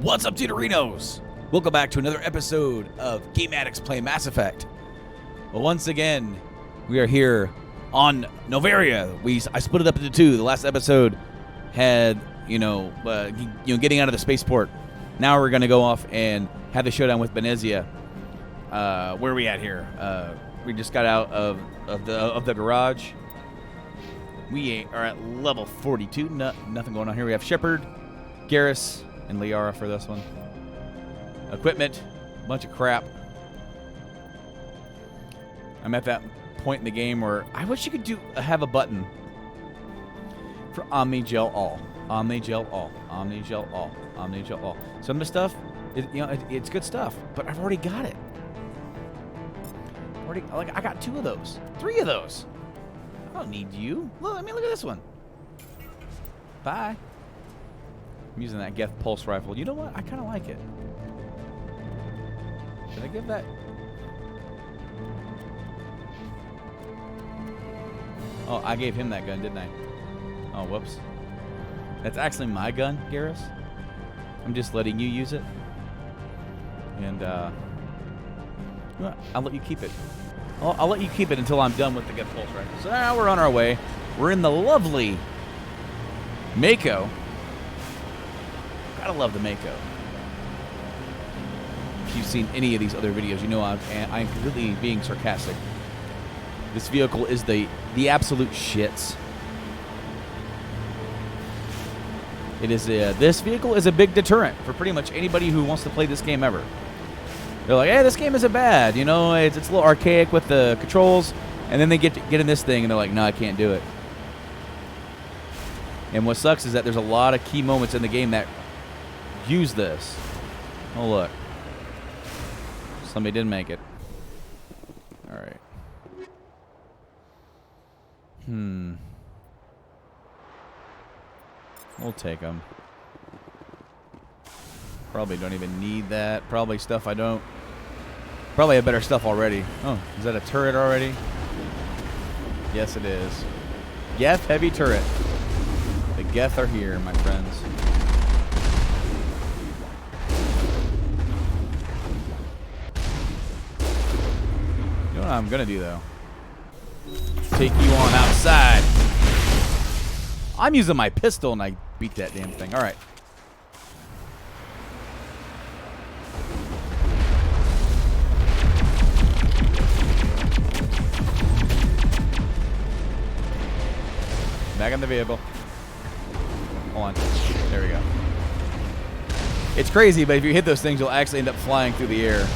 What's up, Tutorinos? Welcome back to another episode of Game Addicts Play Mass Effect. Well, once again, we are here on Noveria. I split it up into two. The last episode had, getting out of the spaceport. Now we're going to go off and have the showdown with Benezia. Where are we at here? We just got out of the garage. We are at level 42. Nothing going on here. We have Shepard, Garrus, and Liara for this one. Equipment, a bunch of crap. I'm at that point in the game where I wish you could have a button for Omni Gel All. Omni Gel All. Omni Gel All. Omni Gel All. Some of the stuff, it's good stuff, but I've already got it. I got 2 of those. 3 of those. I don't need you. Look at this one. Bye. I'm using that Geth pulse rifle. You know what? I kind of like it. Did I give that? Oh, I gave him that gun, didn't I? Oh, whoops. That's actually my gun, Garrus. I'm just letting you use it. And, I'll let you keep it. I'll let you keep it until I'm done with the Geth pulse rifle. So now we're on our way. We're in the lovely Mako. Gotta love the Mako. If you've seen any of these other videos, you know I'm completely being sarcastic. This vehicle is the absolute shits. It is this vehicle is a big deterrent for pretty much anybody who wants to play this game ever. They're like, hey, this game isn't bad. You know, it's a little archaic with the controls, and then they get in this thing and they're like, no, I can't do it. And what sucks is that there's a lot of key moments in the game that use this. Oh, look. Somebody didn't make it. All right. We'll take them. Probably don't even need that. Probably stuff I don't. Probably have better stuff already. Oh, is that a turret already? Yes, it is. Geth heavy turret. The Geth are here, my friends. You know what I'm gonna do though? Take you on outside. I'm using my pistol and I beat that damn thing. All right. Back in the vehicle. Hold on. There we go. It's crazy, but if you hit those things, you'll actually end up flying through the air.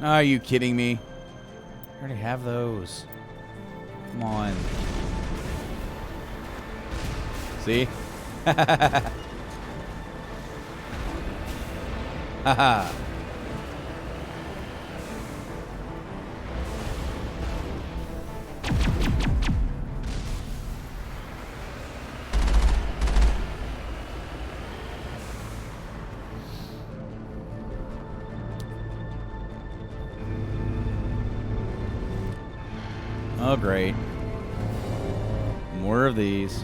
Are you kidding me? I already have those. Come on. See? Haha. Oh, great. More of these.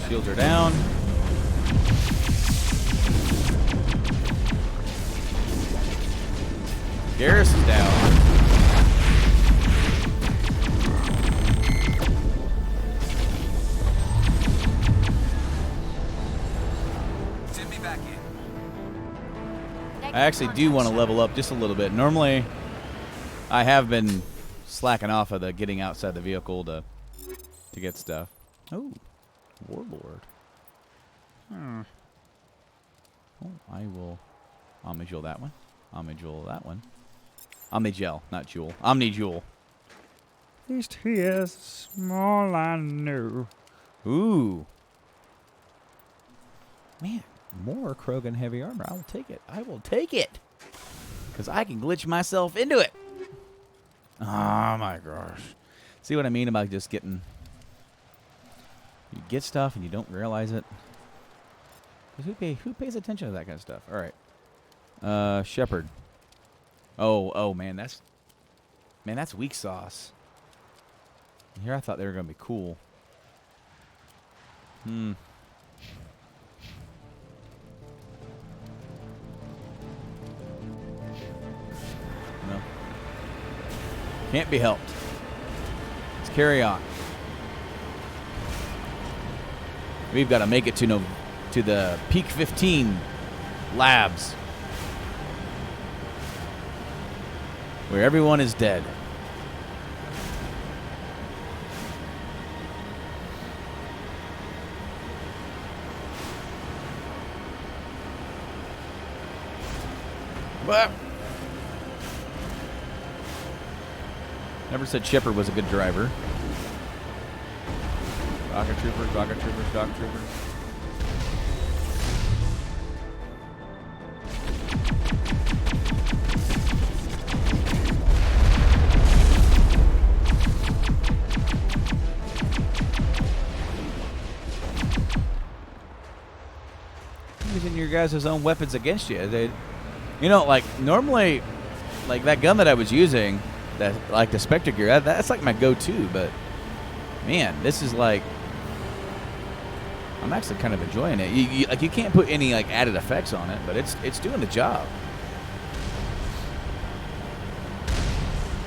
Shields are down. Garrus is down. Send me back in. I actually do want to level up just a little bit. Normally, I have been slacking off of the getting outside the vehicle to get stuff. Oh, Warlord. Oh, I will homage that one. Homage that one. Omni-Gel, not Jewel. Omni-Jewel. At least he is small and new. Ooh. Man, more Krogan heavy armor. I will take it. I will take it. Because I can glitch myself into it. Oh, my gosh. See what I mean about just getting... You get stuff and you don't realize it. Because who pays attention to that kind of stuff? All right. Shepherd. Oh, man, that's weak sauce. Here I thought they were going to be cool. No. Can't be helped. Let's carry on. We've got to make it to the Peak 15 labs, where everyone is dead. What? Never said Shepard was a good driver. Rocket troopers, rocket troopers, rocket troopers. Using your guys' own weapons against you. You know, like normally, like that gun that I was using, that like the Spectre gear, that's like my go-to. But man, this is like, I'm actually kind of enjoying it. You can't put any like added effects on it, but it's doing the job.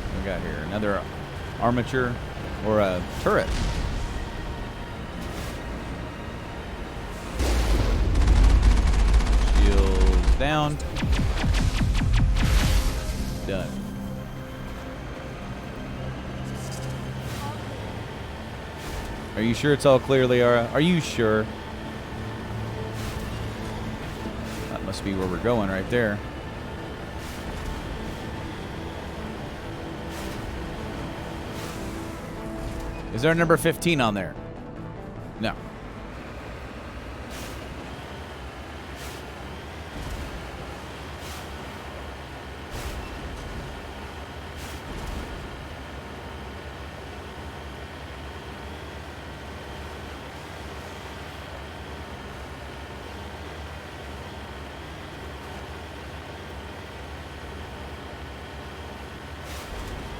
What we got here? Another armature or a turret. Shields down. Done. Are you sure it's all clear, Liara? Are you sure? That must be where we're going right there. Is there a number 15 on there? No.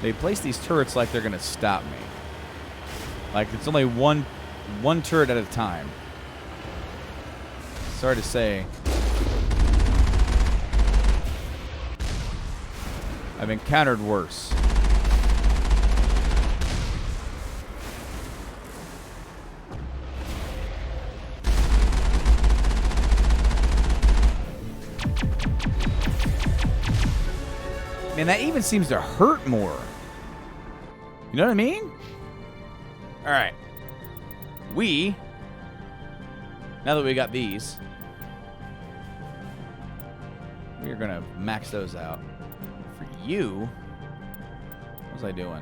They place these turrets like they're going to stop me. Like it's only one turret at a time. Sorry to say. I've encountered worse. Man, that even seems to hurt more. You know what I mean? All right. Now that we got these, we are going to max those out. For you, what was I doing?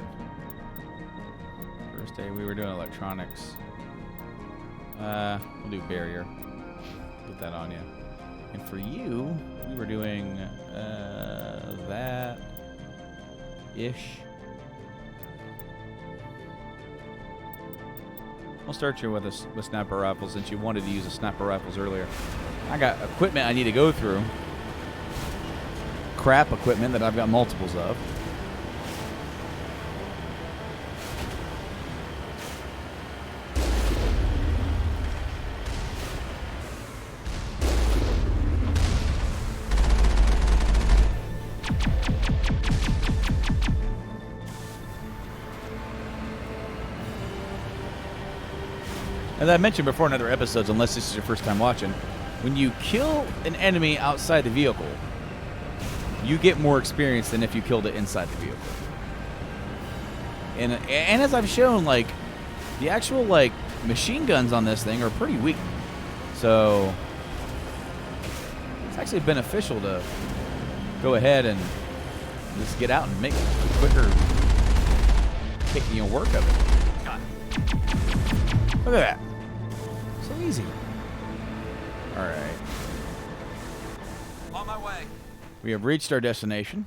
First day we were doing electronics. We'll do barrier. Put that on you. And for you, we were doing that-ish. We'll start you with sniper rifles since you wanted to use the sniper rifles earlier. I got equipment I need to go through. Crap equipment that I've got multiples of. As I mentioned before in other episodes, unless this is your first time watching, when you kill an enemy outside the vehicle, you get more experience than if you killed it inside the vehicle. And as I've shown, like, the actual, like, machine guns on this thing are pretty weak. So it's actually beneficial to go ahead and Just get out and make quicker work of it. Got it. Look at that. So easy. All right. On my way. We have reached our destination.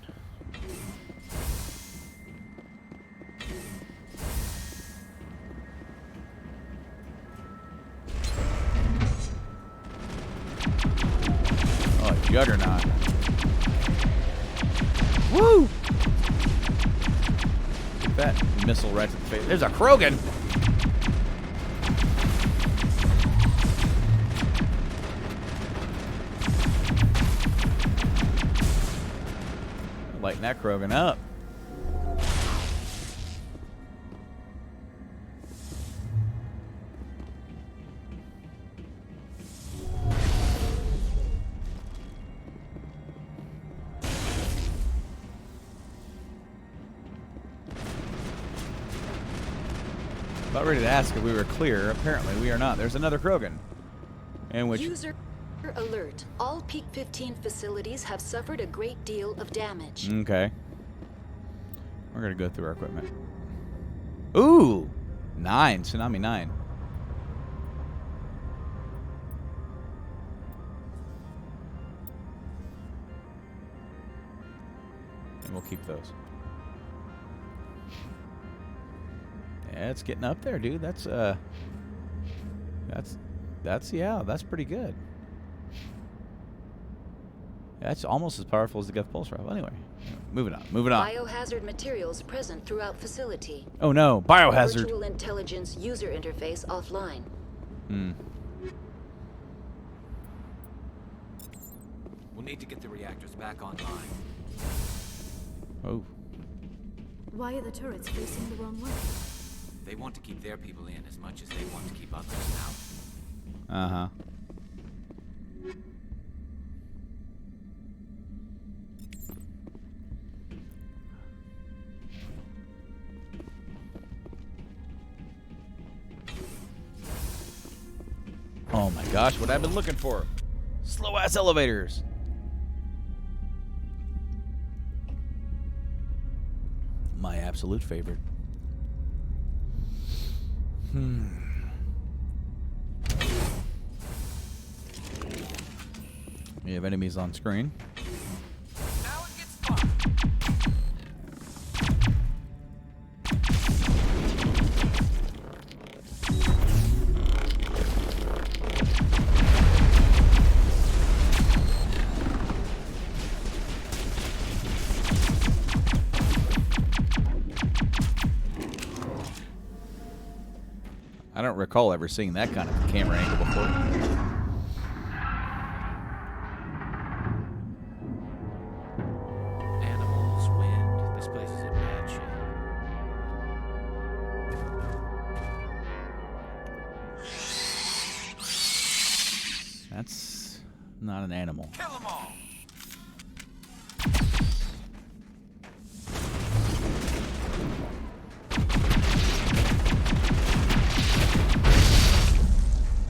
Oh, juggernaut. Woo! Get that missile right to the face. There's a Krogan! Lighten that Krogan up. About ready to ask if we were clear. Apparently we are not. There's another Krogan. In which... User alert. All Peak 15 facilities have suffered a great deal of damage. Okay. We're going to go through our equipment. Ooh! 9. Tsunami 9. And we'll keep those. Yeah, it's getting up there, dude. That's yeah, that's pretty good. That's almost as powerful as the Geth Pulse Rifle. Anyway, moving on. Biohazard materials present throughout facility. Oh no, biohazard. Virtual intelligence user interface offline. We'll need to get the reactors back online. Oh. Why are the turrets facing the wrong way? They want to keep their people in as much as they want to keep others out. Uh-huh. Oh my gosh, what I've been looking for. Slow-ass elevators. My absolute favorite. We have enemies on screen. Now it gets fun. I don't recall ever seeing that kind of camera angle before. Animals, wind. This place is in bad shape. That's not an animal. Kill them all.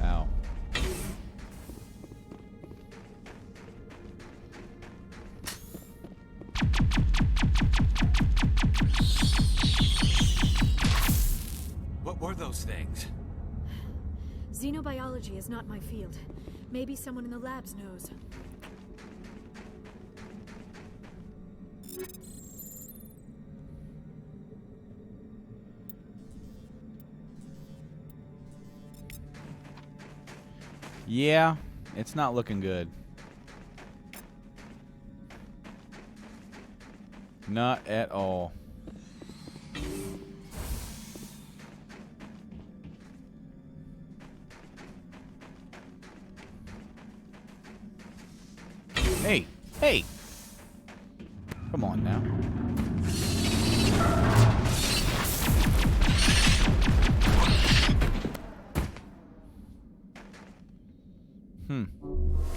Ow. What were those things? Xenobiology is not my field. Maybe someone in the labs knows. Yeah, it's not looking good. Not at all. Hey, hey! Come on now.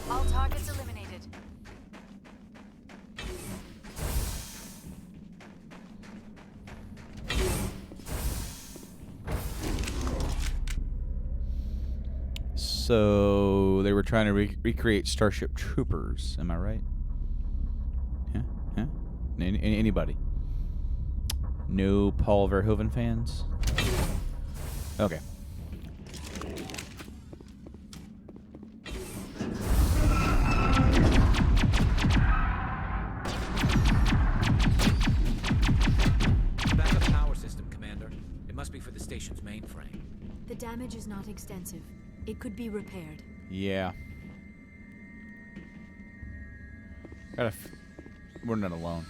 All targets eliminated. So they were trying to recreate Starship Troopers. Am I right? Yeah, yeah. Anybody? No Paul Verhoeven fans? Okay. Backup power system, Commander. It must be for the station's mainframe. The damage is not extensive. It could be repaired. Yeah. We're not alone.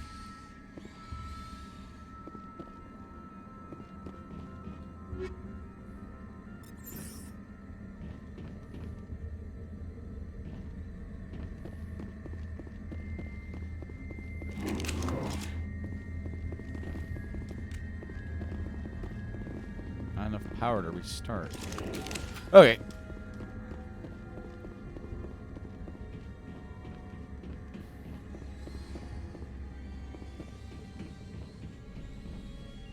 Not enough power to restart. Okay.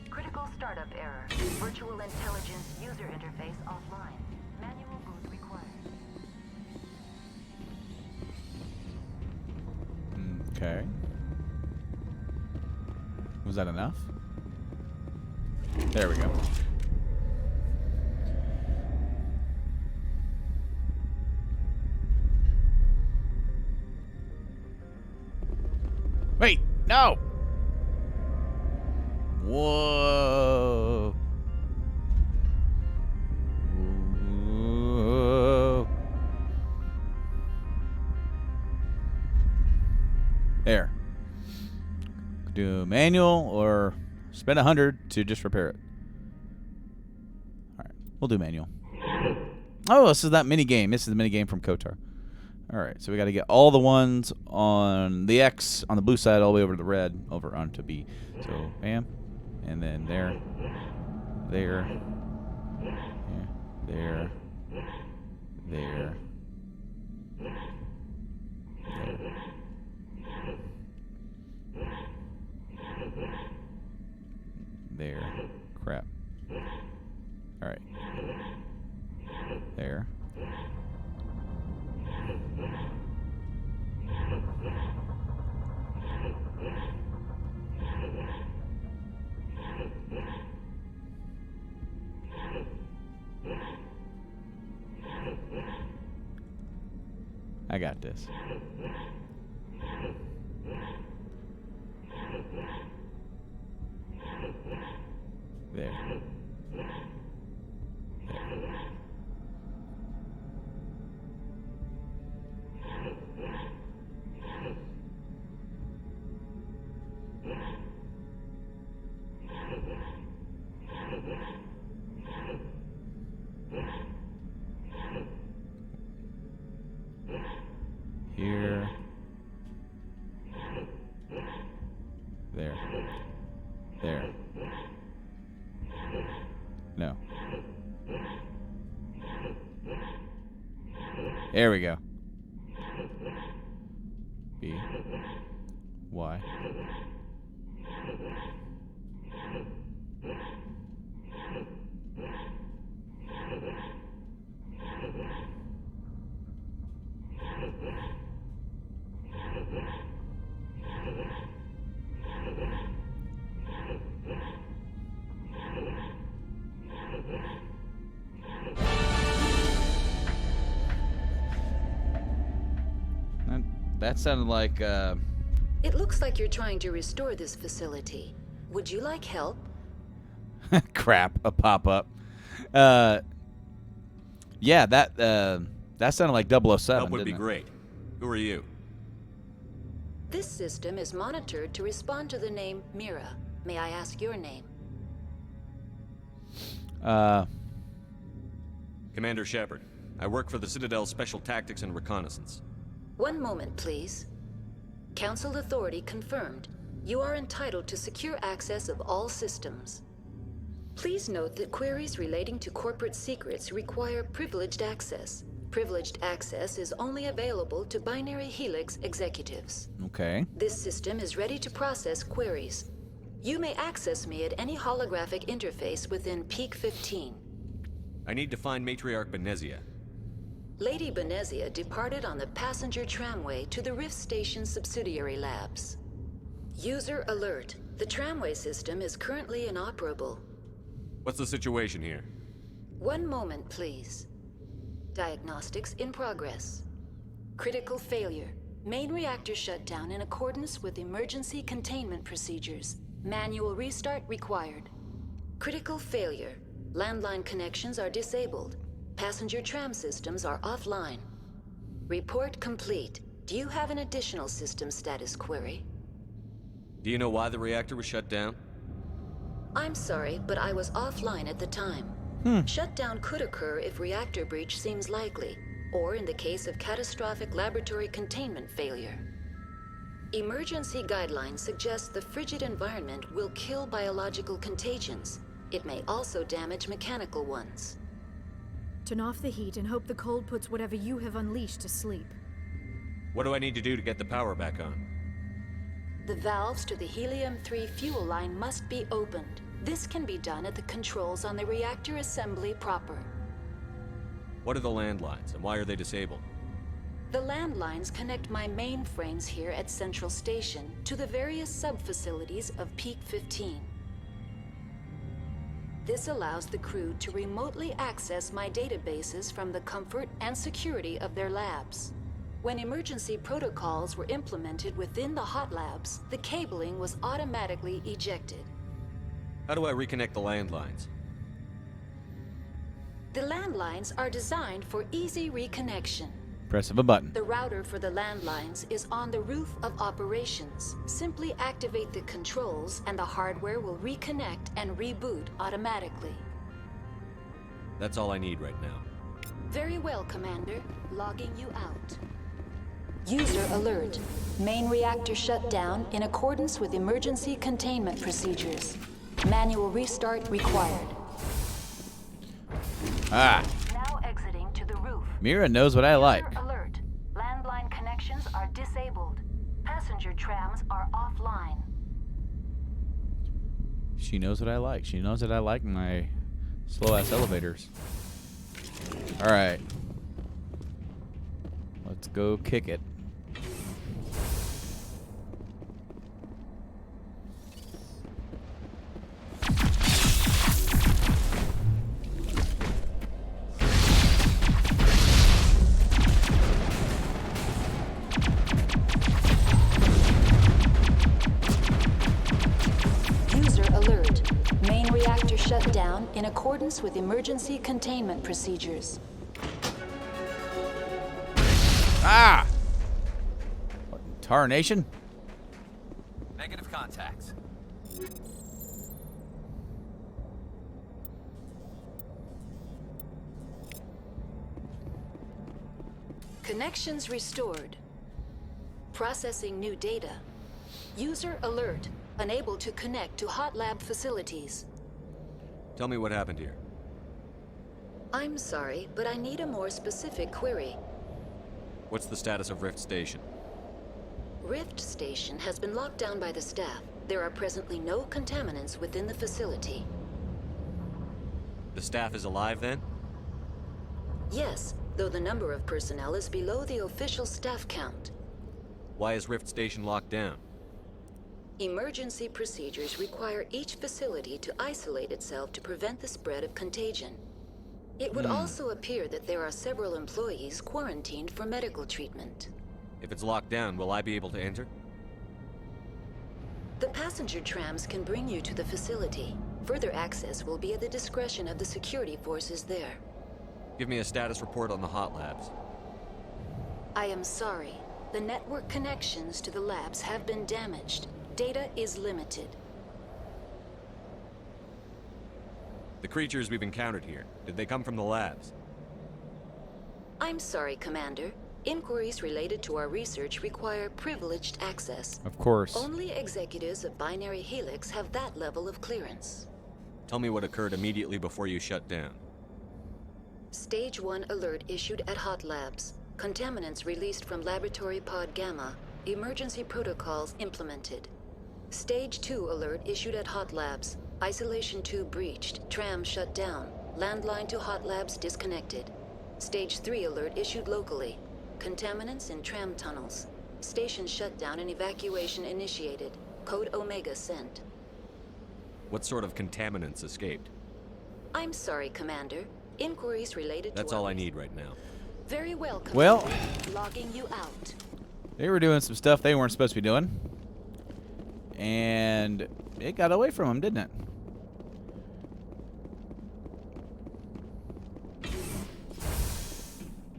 Critical startup error. Virtual intelligence user interface offline. Manual boot required. Okay. Was that enough? There we go. Wait, no! Whoa. Whoa. There. Do manual or spend 100 to just repair it. Alright, we'll do manual. Oh, this is that mini game. This is the mini game from Kotar. Alright, so we got to get all the ones on the X on the blue side all the way over to the red, over onto B. So, bam. And then there. There. There. There. There. Crap. Alright. There. I got this. There. Here. There. There. No. There we go. B. Y. That sounded like, It looks like you're trying to restore this facility. Would you like help? crap, a pop-up. Yeah, that sounded like 007, Help would be didn't it? great. Who are you? This system is monitored to respond to the name Mira. May I ask your name? Commander Shepard. I work for the Citadel's Special Tactics and Reconnaissance. One moment, please. Council authority confirmed. You are entitled to secure access of all systems. Please note that queries relating to corporate secrets require privileged access. Privileged access is only available to Binary Helix executives. Okay. This system is ready to process queries. You may access me at any holographic interface within Peak 15. I need to find Matriarch Benezia. Lady Benezia departed on the passenger tramway to the Rift Station subsidiary labs. User alert. The tramway system is currently inoperable. What's the situation here? One moment, please. Diagnostics in progress. Critical failure. Main reactor shut down in accordance with emergency containment procedures. Manual restart required. Critical failure. Landline connections are disabled. Passenger tram systems are offline. Report complete. Do you have an additional system status query? Do you know why the reactor was shut down? I'm sorry, but I was offline at the time. Shutdown could occur if reactor breach seems likely, or in the case of catastrophic laboratory containment failure. Emergency guidelines suggest the frigid environment will kill biological contagions. It may also damage mechanical ones. Turn off the heat and hope the cold puts whatever you have unleashed to sleep. What do I need to do to get the power back on? The valves to the helium-3 fuel line must be opened. This can be done at the controls on the reactor assembly proper. What are the landlines, and why are they disabled? The landlines connect my mainframes here at Central Station to the various sub-facilities of Peak 15. This allows the crew to remotely access my databases from the comfort and security of their labs. When emergency protocols were implemented within the hot labs, the cabling was automatically ejected. How do I reconnect the landlines? The landlines are designed for easy reconnection. Press of a button. The router for the landlines is on the roof of operations. Simply activate the controls and the hardware will reconnect and reboot automatically. That's all I need right now. Very well, Commander. Logging you out. User alert. Main reactor shut down in accordance with emergency containment procedures. Manual restart required. Ah, Now exiting to the roof. Mira knows what I like. User alert. Landline connections are disabled. Passenger trams are offline. She knows what I like. She knows that I like my slow-ass elevators. All right. Let's go kick it. Shut down in accordance with emergency containment procedures. Ah! What, tarnation? Negative contacts. Connections restored. Processing new data. User alert. Unable to connect to hot lab facilities. Tell me what happened here. I'm sorry, but I need a more specific query. What's the status of Rift Station? Rift Station has been locked down by the staff. There are presently no contaminants within the facility. The staff is alive then? Yes, though the number of personnel is below the official staff count. Why is Rift Station locked down? Emergency procedures require each facility to isolate itself to prevent the spread of contagion. It would also appear that there are several employees quarantined for medical treatment. If it's locked down, will I be able to enter? The passenger trams can bring you to the facility. Further access will be at the discretion of the security forces there. Give me a status report on the hot labs. I am sorry. The network connections to the labs have been damaged. Data is limited. The creatures we've encountered here, did they come from the labs? I'm sorry, Commander. Inquiries related to our research require privileged access. Of course. Only executives of Binary Helix have that level of clearance. Tell me what occurred immediately before you shut down. Stage 1 alert issued at Hot Labs. Contaminants released from Laboratory Pod Gamma. Emergency protocols implemented. Stage 2 alert issued at Hot Labs. Isolation 2 breached. Tram shut down. Landline to Hot Labs disconnected. Stage 3 alert issued locally. Contaminants in tram tunnels. Station shutdown and evacuation initiated. Code Omega sent. What sort of contaminants escaped? I'm sorry, Commander. Inquiries related to That's all I need right now. Very well, Commander. Well, logging you out. they were doing some stuff they weren't supposed to be doing. And it got away from them, didn't it?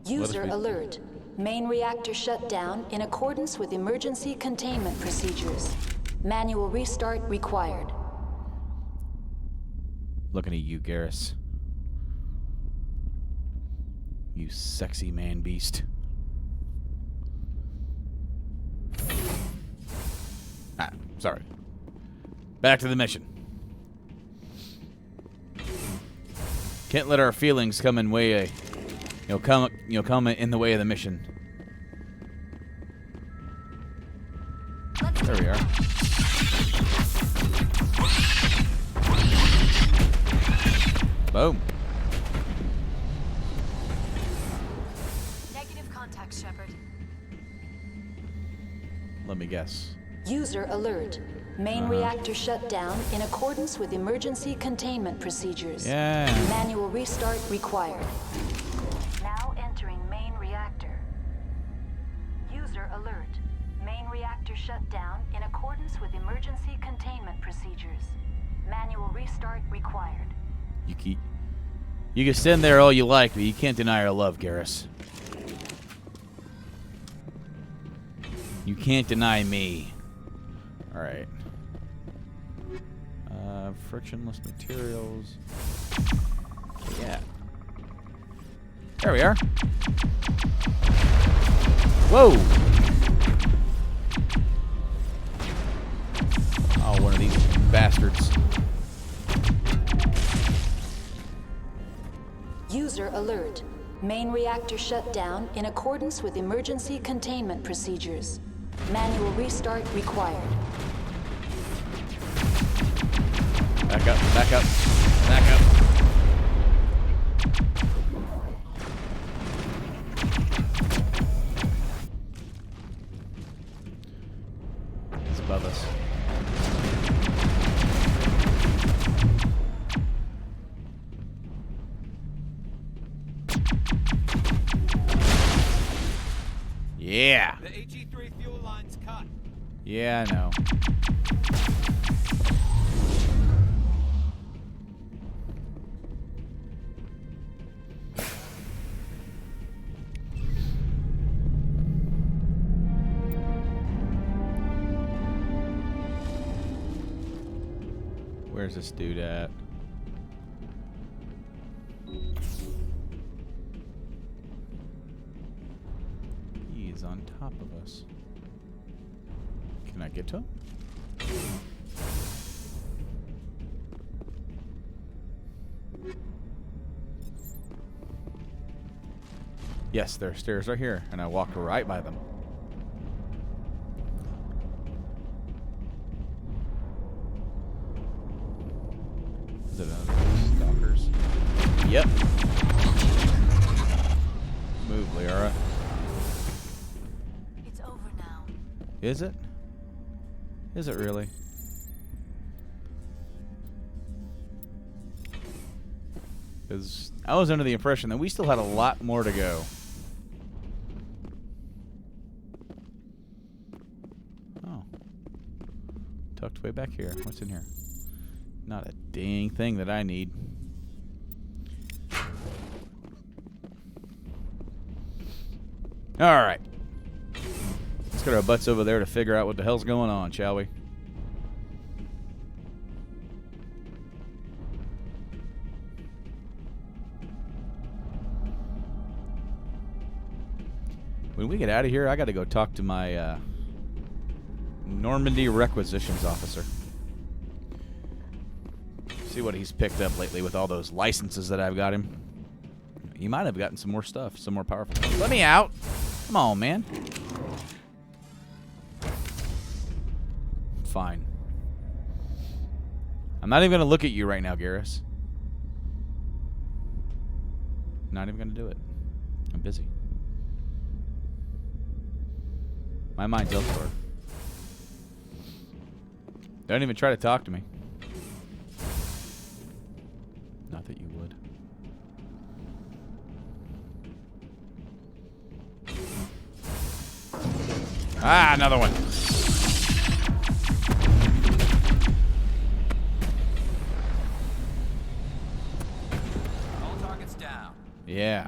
User alert. Main reactor shut down in accordance with emergency containment procedures. Manual restart required. Looking at you, Garrus. You sexy man beast. Ah, sorry. Back to the mission. Can't let our feelings come in way, come in the way of the mission. There we are. Boom. Negative contact, Shepard. Let me guess. User alert. Main reactor shut down in accordance with emergency containment procedures. Yeah. Manual restart required. Now entering main reactor. User alert. Main reactor shut down in accordance with emergency containment procedures. Manual restart required. You can stand there all you like, but you can't deny our love, Garrus. You can't deny me. All right. Frictionless materials. Yeah. There we are. Whoa. Oh, one of these bastards. User alert. Main reactor shut down in accordance with emergency containment procedures. Manual restart required. Back up, back up, back up. It's above us. Yeah. The HE3 fuel line's cut. Yeah, I know. Where's this dude at? He's on top of us. Can I get to him? Yes, there are stairs right here, and I walked right by them. Is it another stalkers? Yep. Move, Liara. It's over now. Is it? Is it really? Because I was under the impression that we still had a lot more to go. Oh. Tucked way back here. What's in here? Not a dang thing that I need. Alright. Let's get our butts over there to figure out what the hell's going on, shall we? When we get out of here, I got to go talk to my Normandy requisitions officer. See what he's picked up lately with all those licenses that I've got him. He might have gotten some more stuff, some more powerful stuff. Let me out. Come on, man. Fine. I'm not even going to look at you right now, Garrus. Not even going to do it. I'm busy. My mind's elsewhere. Don't even try to talk to me. Not that you would. Ah, another one. All targets down. Yeah.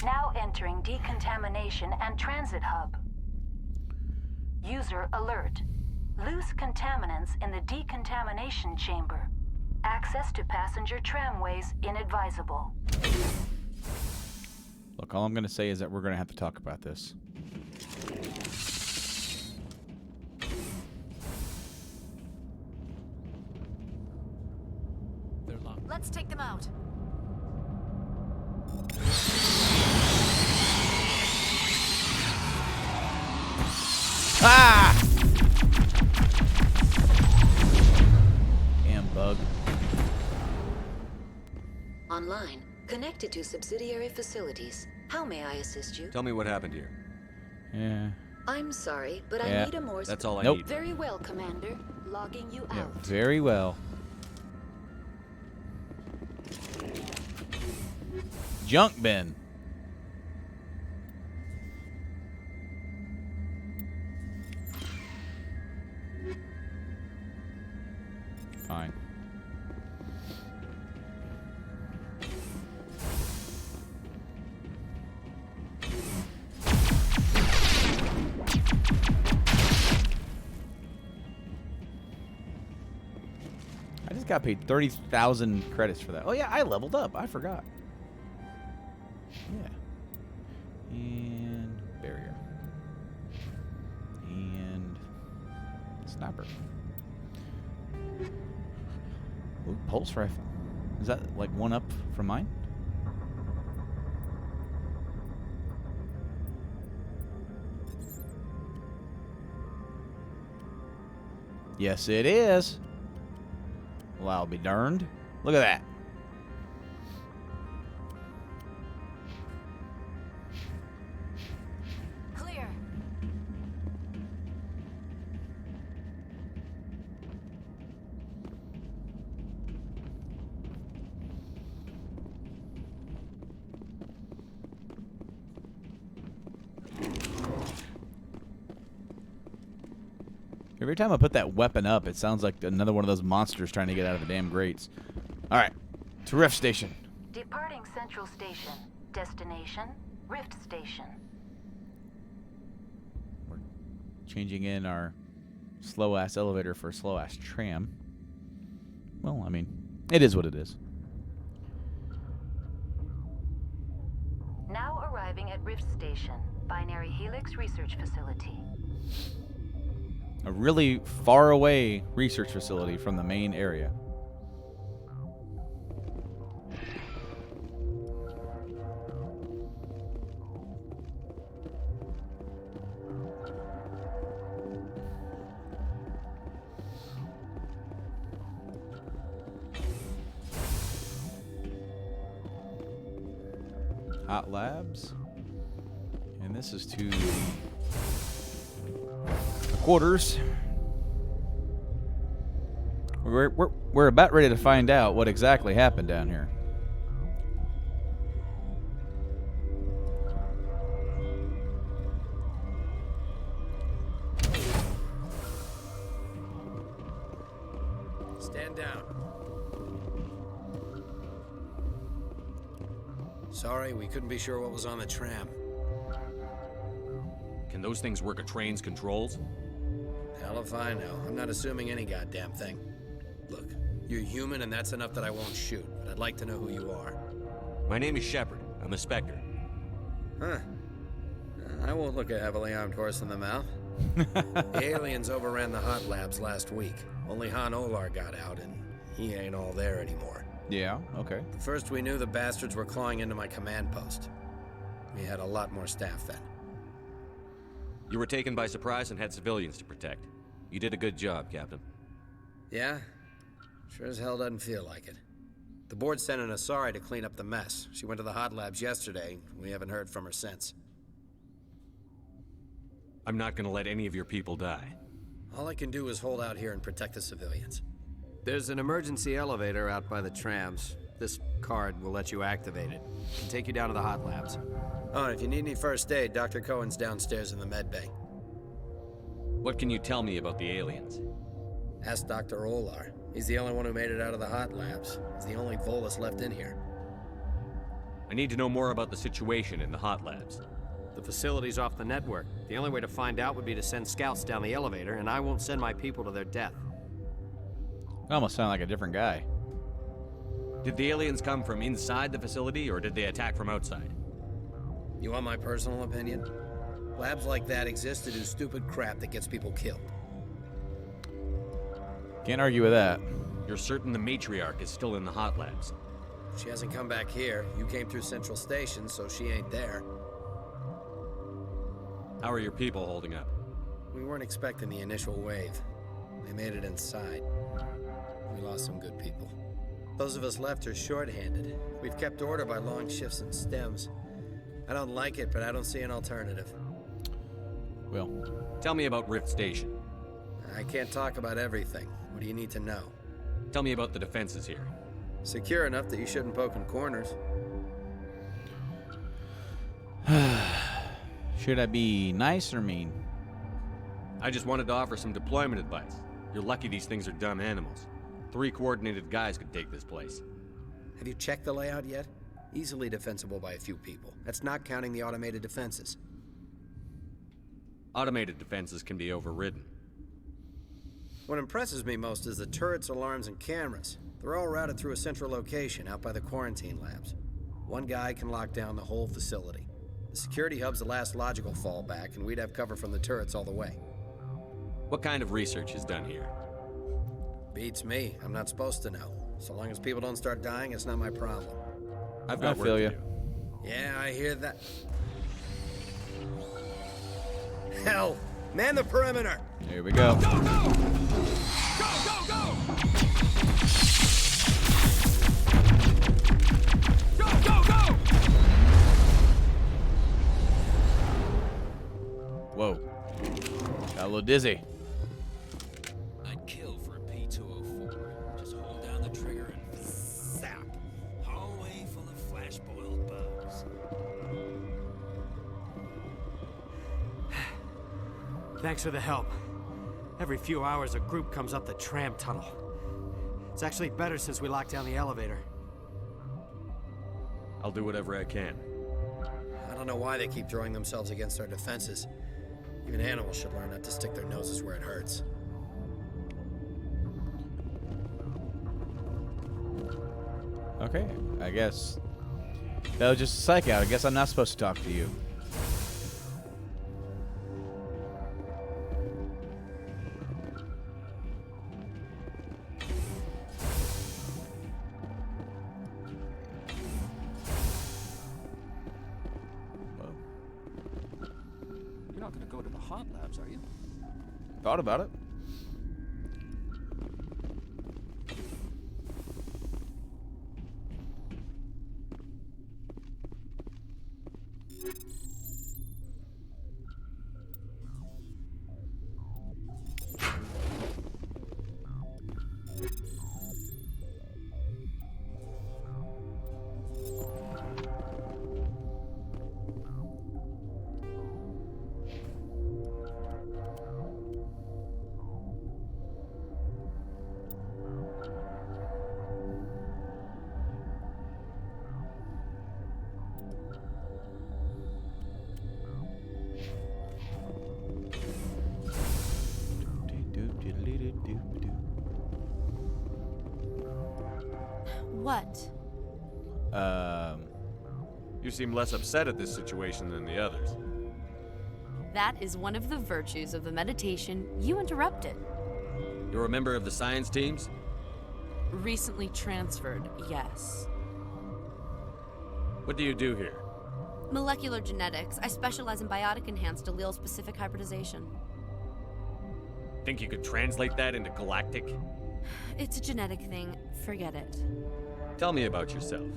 Now entering decontamination and transit hub. User alert. Loose contaminants in the decontamination chamber. Access to passenger tramways inadvisable. Look, all I'm going to say is that we're going to have to talk about this. They're locked. Let's take them out. Ah! Damn bug. Online. Connected to subsidiary facilities. How may I assist you? Tell me what happened here. Yeah. I'm sorry, but Yeah. I need a more... That's all I Nope. need. Very well, Commander. Logging you Yeah, out. very well. Junk bin. Fine. I just got paid 30,000 credits for that. Oh yeah, I leveled up. I forgot. Yeah. And barrier. And sniper. Ooh, pulse rifle. Is that like one up from mine? Yes, it is. Well, I'll be darned. Look at that. Clear. Every time I put that weapon up, it sounds like another one of those monsters trying to get out of the damn grates. All right, to Rift Station. Departing Central Station. Destination, Rift Station. We're changing in our slow-ass elevator for a slow-ass tram. Well, I mean, it is what it is. Now arriving at Rift Station, Binary Helix Research Facility. A really far away research facility from the main area. Hot Labs. And this is to the quarters. We're about ready to find out what exactly happened down here. Stand down. Sorry, we couldn't be sure what was on the tram. Can those things work a train's controls? Hell if I know. I'm not assuming any goddamn thing. Look, you're human and that's enough that I won't shoot, but I'd like to know who you are. My name is Shepard. I'm a Spectre. Huh. I won't look a heavily armed horse in the mouth. The aliens overran the hot labs last week. Only Han Olar got out, and he ain't all there anymore. Yeah, okay. First we knew the bastards were clawing into my command post. We had a lot more staff then. You were taken by surprise and had civilians to protect. You did a good job, Captain. Yeah? Sure as hell doesn't feel like it. The board sent an Asari to clean up the mess. She went to the hot labs yesterday. We haven't heard from her since. I'm not gonna let any of your people die. All I can do is hold out here and protect the civilians. There's an emergency elevator out by the trams. This card will let you activate it. It can take you down to the hot labs. Oh, and if you need any first aid, Dr. Cohen's downstairs in the med bay. What can you tell me about the aliens? Ask Dr. Olar. He's the only one who made it out of the hot labs. He's the only Volus left in here. I need to know more about the situation in the hot labs. The facility's off the network. The only way to find out would be to send scouts down the elevator, and I won't send my people to their death. You almost sound like a different guy. Did the aliens come from inside the facility, or did they attack from outside? You want my personal opinion? Labs like that exist to do stupid crap that gets people killed. Can't argue with that. You're certain the Matriarch is still in the hot labs? She hasn't come back here. You came through Central Station, so she ain't there. How are your people holding up? We weren't expecting the initial wave. They made it inside. We lost some good people. Those of us left are short-handed. We've kept order by long shifts and stems. I don't like it, but I don't see an alternative. Well, Tell me about Rift Station. I can't talk about everything. What do you need to know? Tell me about the defenses here. Secure enough that you shouldn't poke in corners. should I be nice or mean? I just wanted to offer some deployment advice. You're lucky these things are dumb animals. 3 coordinated guys could take this place. Have you checked the layout yet? Easily defensible by a few people. That's not counting the automated defenses. Automated defenses can be overridden. What impresses me most is the turrets, alarms, and cameras. They're all routed through a central location out by the quarantine labs. One guy can lock down the whole facility. The security hub's the last logical fallback, and we'd have cover from the turrets all the way. What kind of research is done here? Beats me. I'm not supposed to know. So long as people don't start dying, it's not my problem. I've got I work feel to ya. do. Yeah, I hear that. Hell! Man the perimeter! Here we go. Go, go! Go, go, go! Go, go, go! Whoa. Got a little dizzy. I'd kill for a P204. Just hold down the trigger and zap. Hallway full of flash-boiled bugs. Thanks for the help. Every few hours, a group comes up the tram tunnel. It's actually better since we locked down the elevator. I'll do whatever I can. I don't know why they keep throwing themselves against our defenses. Even animals should learn not to stick their noses where it hurts. Okay, I guess that was just a psych out. I guess I'm not supposed to talk to you. Well, You're not gonna go to the hot labs, are you? thought about it. What? You seem less upset at this situation than the others. That is one of the virtues of the meditation you interrupted. You're a member of the science teams? Recently transferred, yes. What do you do here? Molecular genetics. I specialize in biotic-enhanced allele-specific hybridization. Think you could translate that into galactic? It's a genetic thing. Forget it. Tell me about yourself.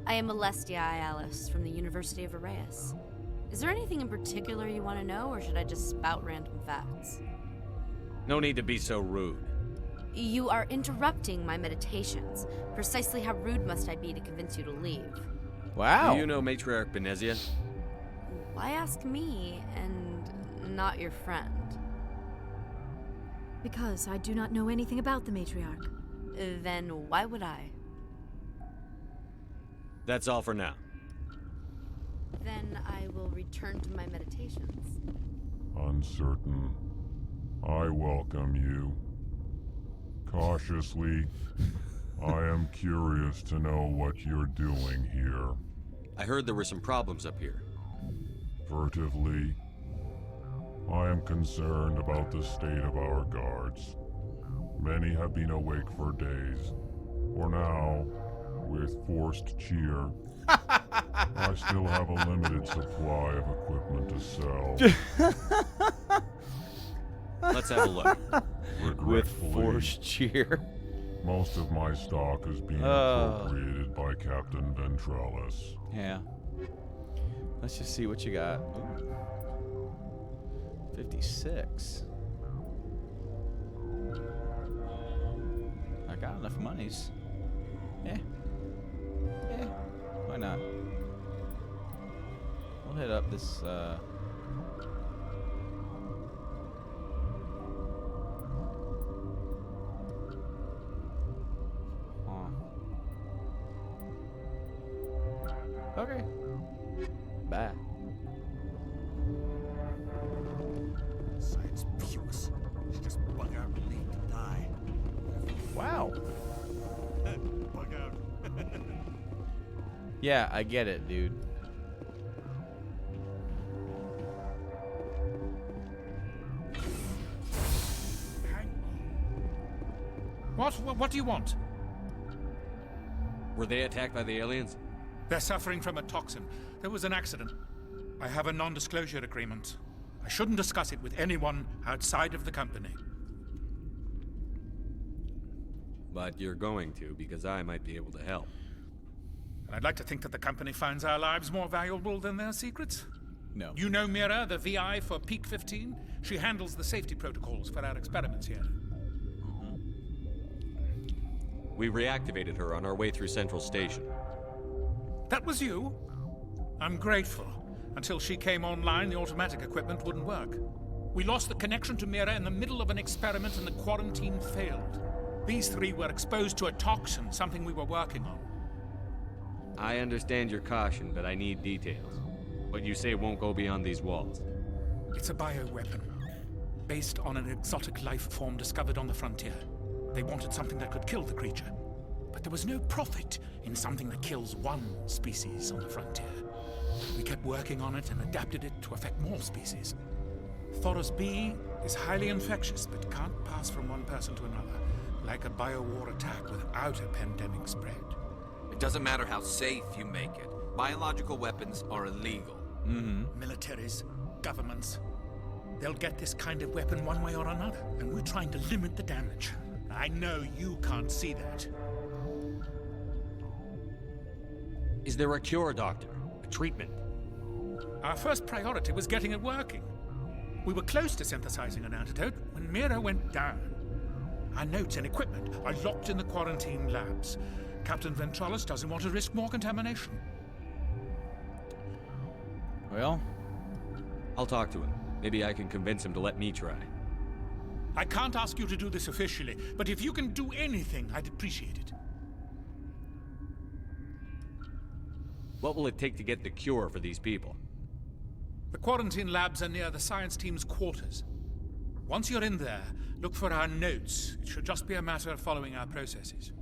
I am Alestia Ayalis from the University of Arrayas. Is there anything in particular you want to know, or should I just spout random facts? No need to be so rude. You are interrupting my meditations. Precisely how rude must I be to convince you to leave? Wow. Do you know Matriarch Benezia? Why ask me and not your friend? Because I do not know anything about the Matriarch. Then why would I? That's all for now. Then I will return to my meditations. Uncertain. I welcome you. Cautiously, I am curious to know what you're doing here. I heard there were some problems up here. Furtively, I am concerned about the state of our guards. Many have been awake for days. For now, with forced cheer, I still have a limited supply of equipment to sell. Let's have a look. With forced cheer. Most of my stock is being appropriated by Captain Ventralis. Yeah. Let's just see what you got. Ooh. 56. I got enough monies. Yeah. Yeah. Why not? We'll hit up this, Okay. Bye. Science pukes. She just bug out and leave to die. Wow. Bug out. Yeah, I get it, dude. What do you want? Were they attacked by the aliens? They're suffering from a toxin. There was an accident. I have a non-disclosure agreement. I shouldn't discuss it with anyone outside of the company. But you're going to, because I might be able to help. And I'd like to think that the company finds our lives more valuable than their secrets. No. You know Mira, the VI for Peak 15? She handles the safety protocols for our experiments here. We reactivated her on our way through Central Station. That was you? I'm grateful. Until she came online, the automatic equipment wouldn't work. We lost the connection to Mira in the middle of an experiment and the quarantine failed. These three were exposed to a toxin, something we were working on. I understand your caution, but I need details. What you say won't go beyond these walls. It's a bioweapon, based on an exotic life form discovered on the frontier. They wanted something that could kill the creature. But there was no profit in something that kills one species on the frontier. We kept working on it and adapted it to affect more species. Thoros B is highly infectious, but can't pass from one person to another, like a biowar attack without a pandemic spread. It doesn't matter how safe you make it. Biological weapons are illegal. Militaries, governments, they'll get this kind of weapon one way or another, and we're trying to limit the damage. I know you can't see that. Is there a cure, Doctor? A treatment? Our first priority was getting it working. We were close to synthesizing an antidote when Mira went down. Our notes and equipment are locked in the quarantine labs. Captain Ventralis doesn't want to risk more contamination. Well, I'll talk to him. Maybe I can convince him to let me try. I can't ask you to do this officially, but if you can do anything, I'd appreciate it. What will it take to get the cure for these people? The quarantine labs are near the science team's quarters. Once you're in there, look for our notes. It should just be a matter of following our processes.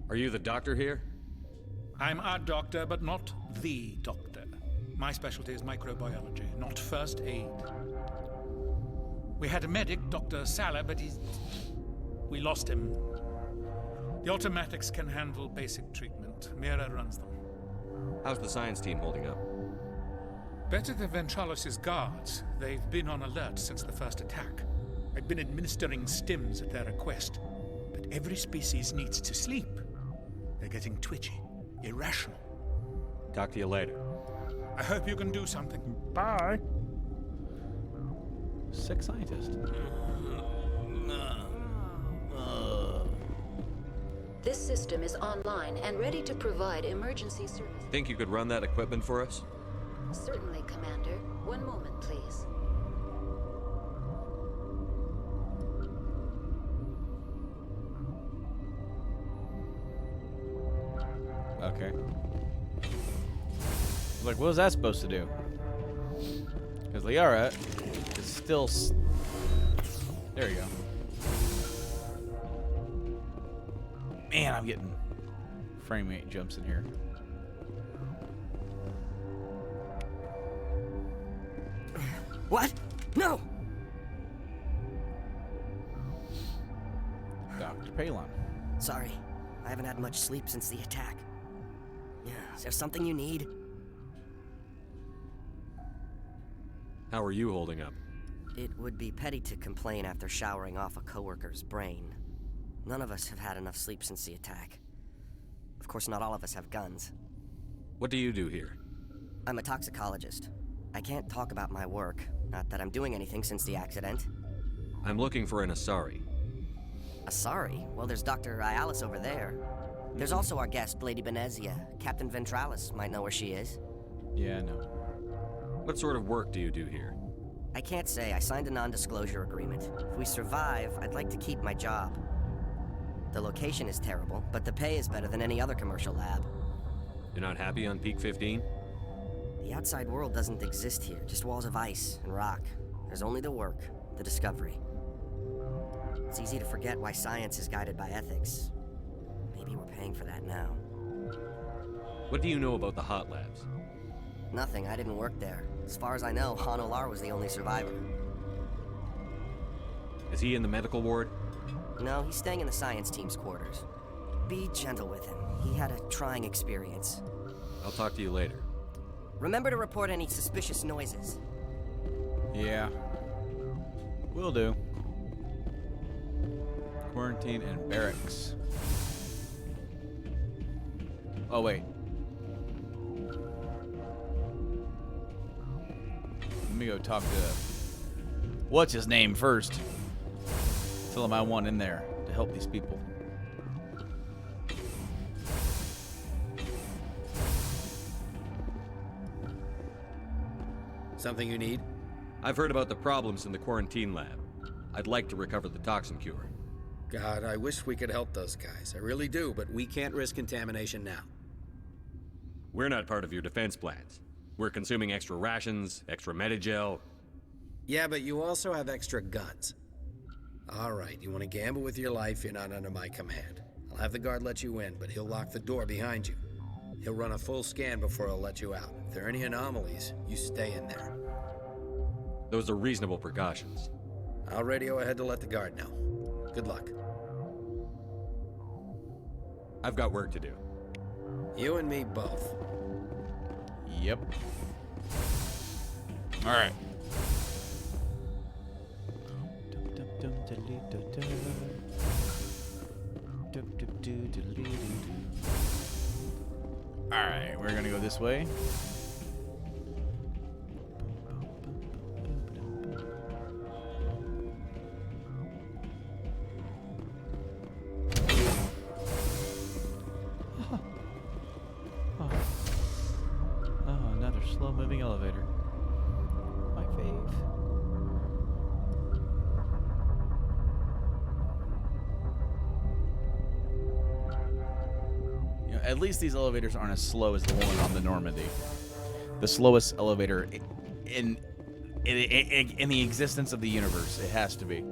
Are you the doctor here? I'm our doctor, but not the doctor. My specialty is microbiology, not first aid. We had a medic, Dr. Salah, but we lost him. The automatics can handle basic treatment. Mira runs them. How's the science team holding up? Better than Ventralis' guards. They've been on alert since the first attack. I've been administering stims at their request. But every species needs to sleep. They're getting twitchy, irrational. Talk to you later. I hope you can do something. Bye. Sick scientist. This system is online and ready to provide emergency service. Think you could run that equipment for us? Certainly, Commander. One moment, please. Okay. Like, what was that supposed to do? Because Liara is still... There you go. Man, I'm getting frame rate jumps in here. What? No! Dr. Palin. Sorry, I haven't had much sleep since the attack. Yeah, is there something you need? How are you holding up? It would be petty to complain after showering off a coworker's brain. None of us have had enough sleep since the attack. Of course, not all of us have guns. What do you do here? I'm a toxicologist. I can't talk about my work. Not that I'm doing anything since the accident. I'm looking for an Asari. Asari? Well, there's Dr. Ayalis over there. There's also our guest, Lady Benezia. Captain Ventralis might know where she is. Yeah, I know. What sort of work do you do here? I can't say. I signed a non-disclosure agreement. If we survive, I'd like to keep my job. The location is terrible, but the pay is better than any other commercial lab. You're not happy on Peak 15? The outside world doesn't exist here, just walls of ice and rock. There's only the work, the discovery. It's easy to forget why science is guided by ethics. Maybe we're paying for that now. What do you know about the hot labs? Nothing, I didn't work there. As far as I know, Han Olar was the only survivor. Is he in the medical ward? No, he's staying in the science team's quarters. Be gentle with him. He had a trying experience. I'll talk to you later. Remember to report any suspicious noises. Yeah. Will do. Quarantine and barracks. Oh, wait. Let me go talk to... What's his name first? Tell him I want in there to help these people. Something you need? I've heard about the problems in the quarantine lab. I'd like to recover the toxin cure. God, I wish we could help those guys. I really do, but we can't risk contamination now. We're not part of your defense plans. We're consuming extra rations, extra Medigel. Yeah, but you also have extra guns. All right, you want to gamble with your life, you're not under my command. I'll have the guard let you in, but he'll lock the door behind you. He'll run a full scan before he'll let you out. If there are any anomalies, you stay in there. Those are reasonable precautions. I'll radio ahead to let the guard know. Good luck. I've got work to do. You and me both. Yep. All right. All right, we're gonna go this way. Another slow-moving elevator. My fave. You know, at least these elevators aren't as slow as the one on the Normandy. The slowest elevator in the existence of the universe. It has to be.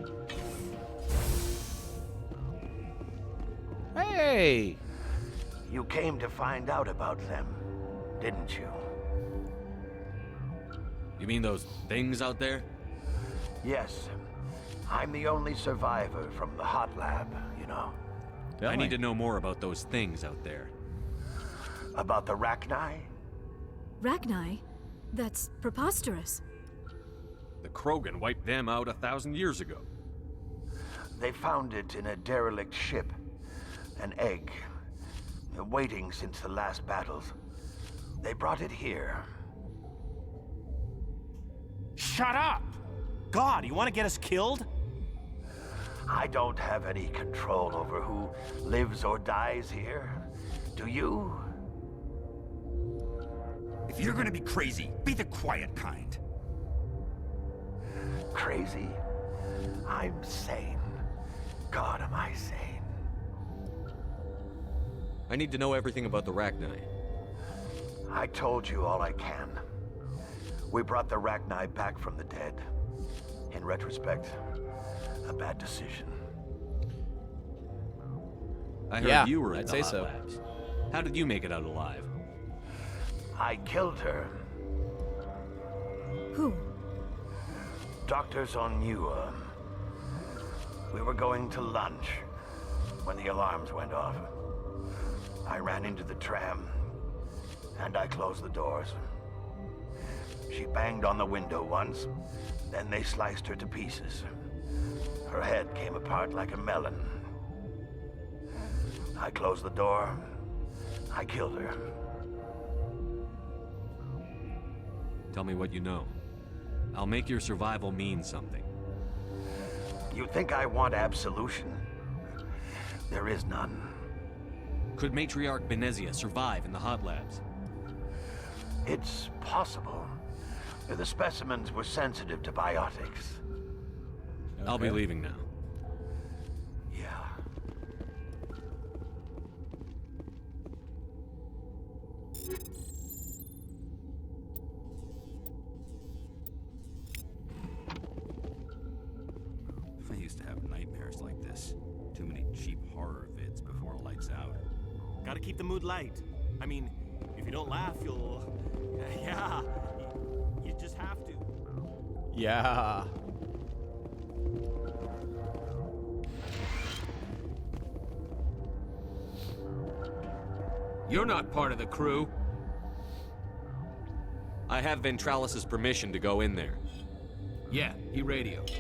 Hey! You came to find out about them, didn't you? You mean those things out there? Yes. I'm the only survivor from the hot lab, you know. I need to know more about those things out there. About the Rachni? Rachni? That's preposterous. The Krogan wiped them out 1,000 years ago. They found it in a derelict ship. An egg. waiting since the last battles. They brought it here. Shut up! God, you want to get us killed? I don't have any control over who lives or dies here. Do you? If you're gonna be crazy, be the quiet kind. Crazy? I'm sane. God, am I sane. I need to know everything about the Rachni. I told you all I can. We brought the Rachni back from the dead. In retrospect, a bad decision. I heard you were in I'd the say hot so. labs. How did you make it out alive? I killed her. Who? Doctors on you. We were going to lunch when the alarms went off. I ran into the tram, and I closed the doors. She banged on the window once, then they sliced her to pieces. Her head came apart like a melon. I closed the door. I killed her. Tell me what you know. I'll make your survival mean something. You think I want absolution? There is none. Could Matriarch Benezia survive in the hot labs? It's possible. The specimens were sensitive to biotics. Okay. I'll be leaving now. Yeah. I used to have nightmares like this. Too many cheap horror vids before it lights out. Gotta keep the mood light. I mean, if you don't laugh, you'll... yeah, you just have to. Yeah. You're not part of the crew. I have Ventralis's permission to go in there. Yeah, he radioed.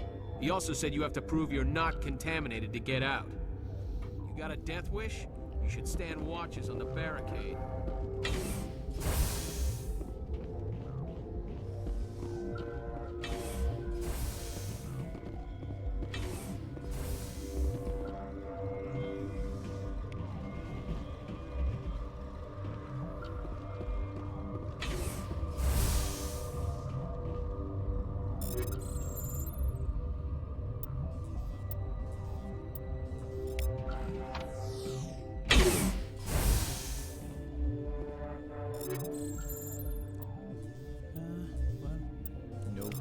He also said you have to prove you're not contaminated to get out. You got a death wish? You should stand watches on the barricade. Nope.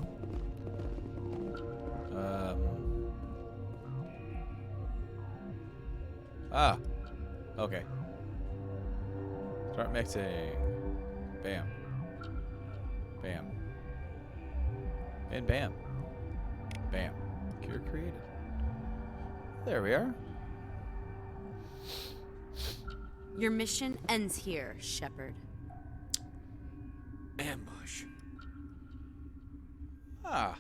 Okay. Start mixing. Bam. Bam. And bam. Bam. Cure created. There we are. Your mission ends here, Shepard. Ambush. Ah.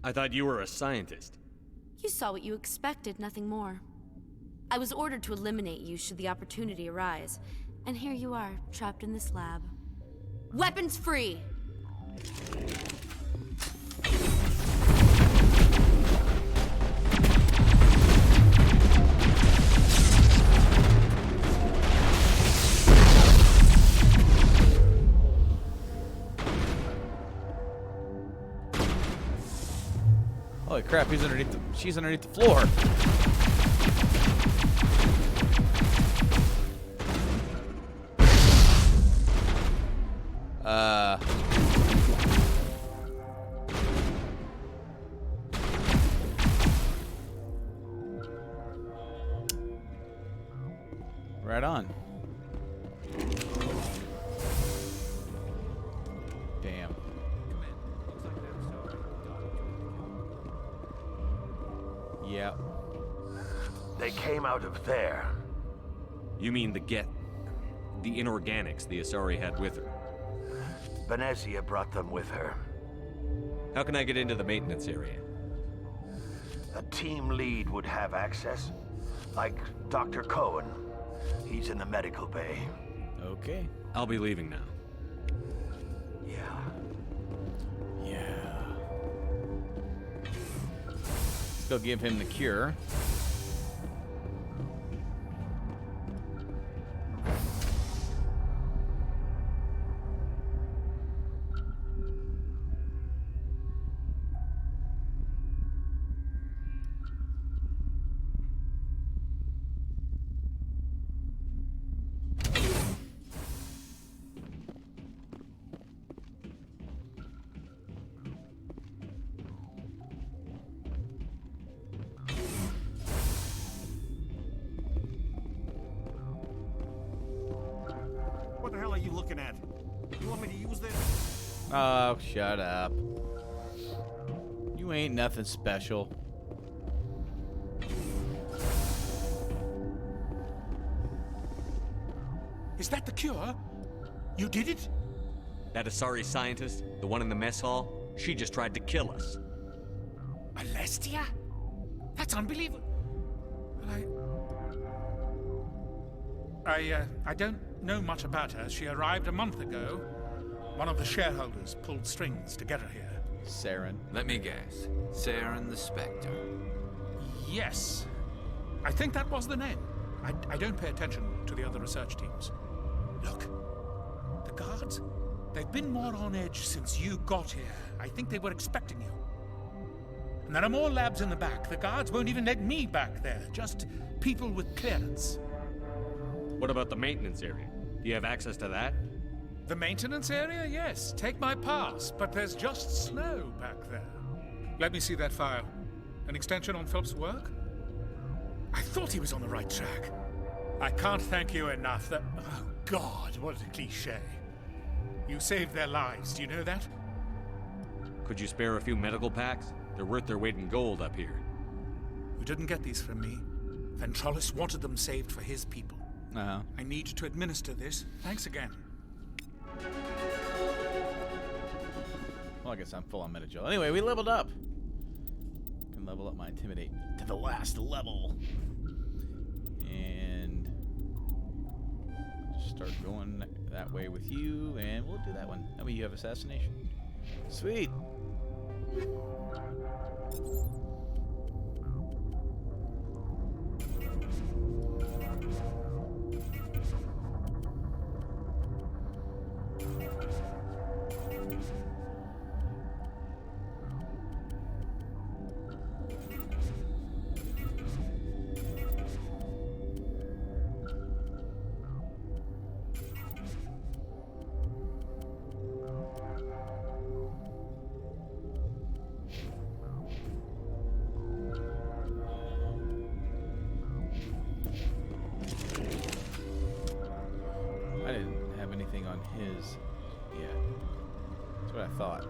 I thought you were a scientist. You saw what you expected, nothing more. I was ordered to eliminate you should the opportunity arise, and here you are, trapped in this lab. Weapons free! Holy crap, he's underneath she's underneath the floor. Right on. Damn. Yep. They came out of there. You mean the inorganics the Asari had with her? Benezia brought them with her. How can I get into the maintenance area? A team lead would have access. Like Dr. Cohen. He's in the medical bay. Okay. I'll be leaving now. Yeah. Let's go give him the cure. What the hell are you looking at? You want me to use this? Oh, shut up. You ain't nothing special. Is that the cure? You did it? That Asari scientist, the one in the mess hall, she just tried to kill us. Alestia? That's unbelievable. I don't know much about her. She arrived a month ago. One of the shareholders pulled strings to get her here. Saren. Let me guess. Saren the Spectre. Yes. I think that was the name. I don't pay attention to the other research teams. Look, the guards, they've been more on edge since you got here. I think they were expecting you. And there are more labs in the back. The guards won't even let me back there. Just people with clearance. What about the maintenance area? Do you have access to that? The maintenance area? Yes. Take my pass. But there's just snow back there. Let me see that file. An extension on Phelps' work? I thought he was on the right track. I can't thank you enough. That... Oh, God, what a cliché. You saved their lives. Do you know that? Could you spare a few medical packs? They're worth their weight in gold up here. You didn't get these from me. Ventrollis wanted them saved for his people. I need to administer this. Thanks again. Well, I guess I'm full on Metagel. Anyway, we leveled up. Can level up my Intimidate to the last level. And just start going that way with you, and we'll do that one. That way you have Assassination. Sweet. I didn't have anything on his yet. That's what I thought.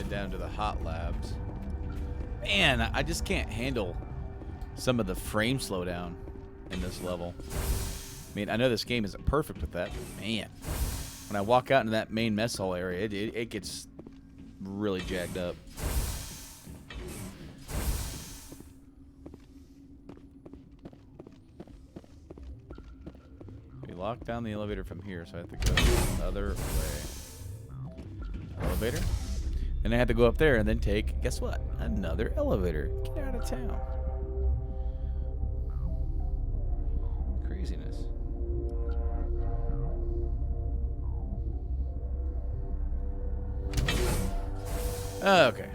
Down to the hot labs. Man, I just can't handle some of the frame slowdown in this level. I mean, I know this game isn't perfect with that, but man, when I walk out into that main mess hall area, it gets really jacked up. We locked down the elevator from here, so I have to go the other way. Elevator? And I had to go up there and then take, guess what? Another elevator. Get out of town. Craziness. Okay.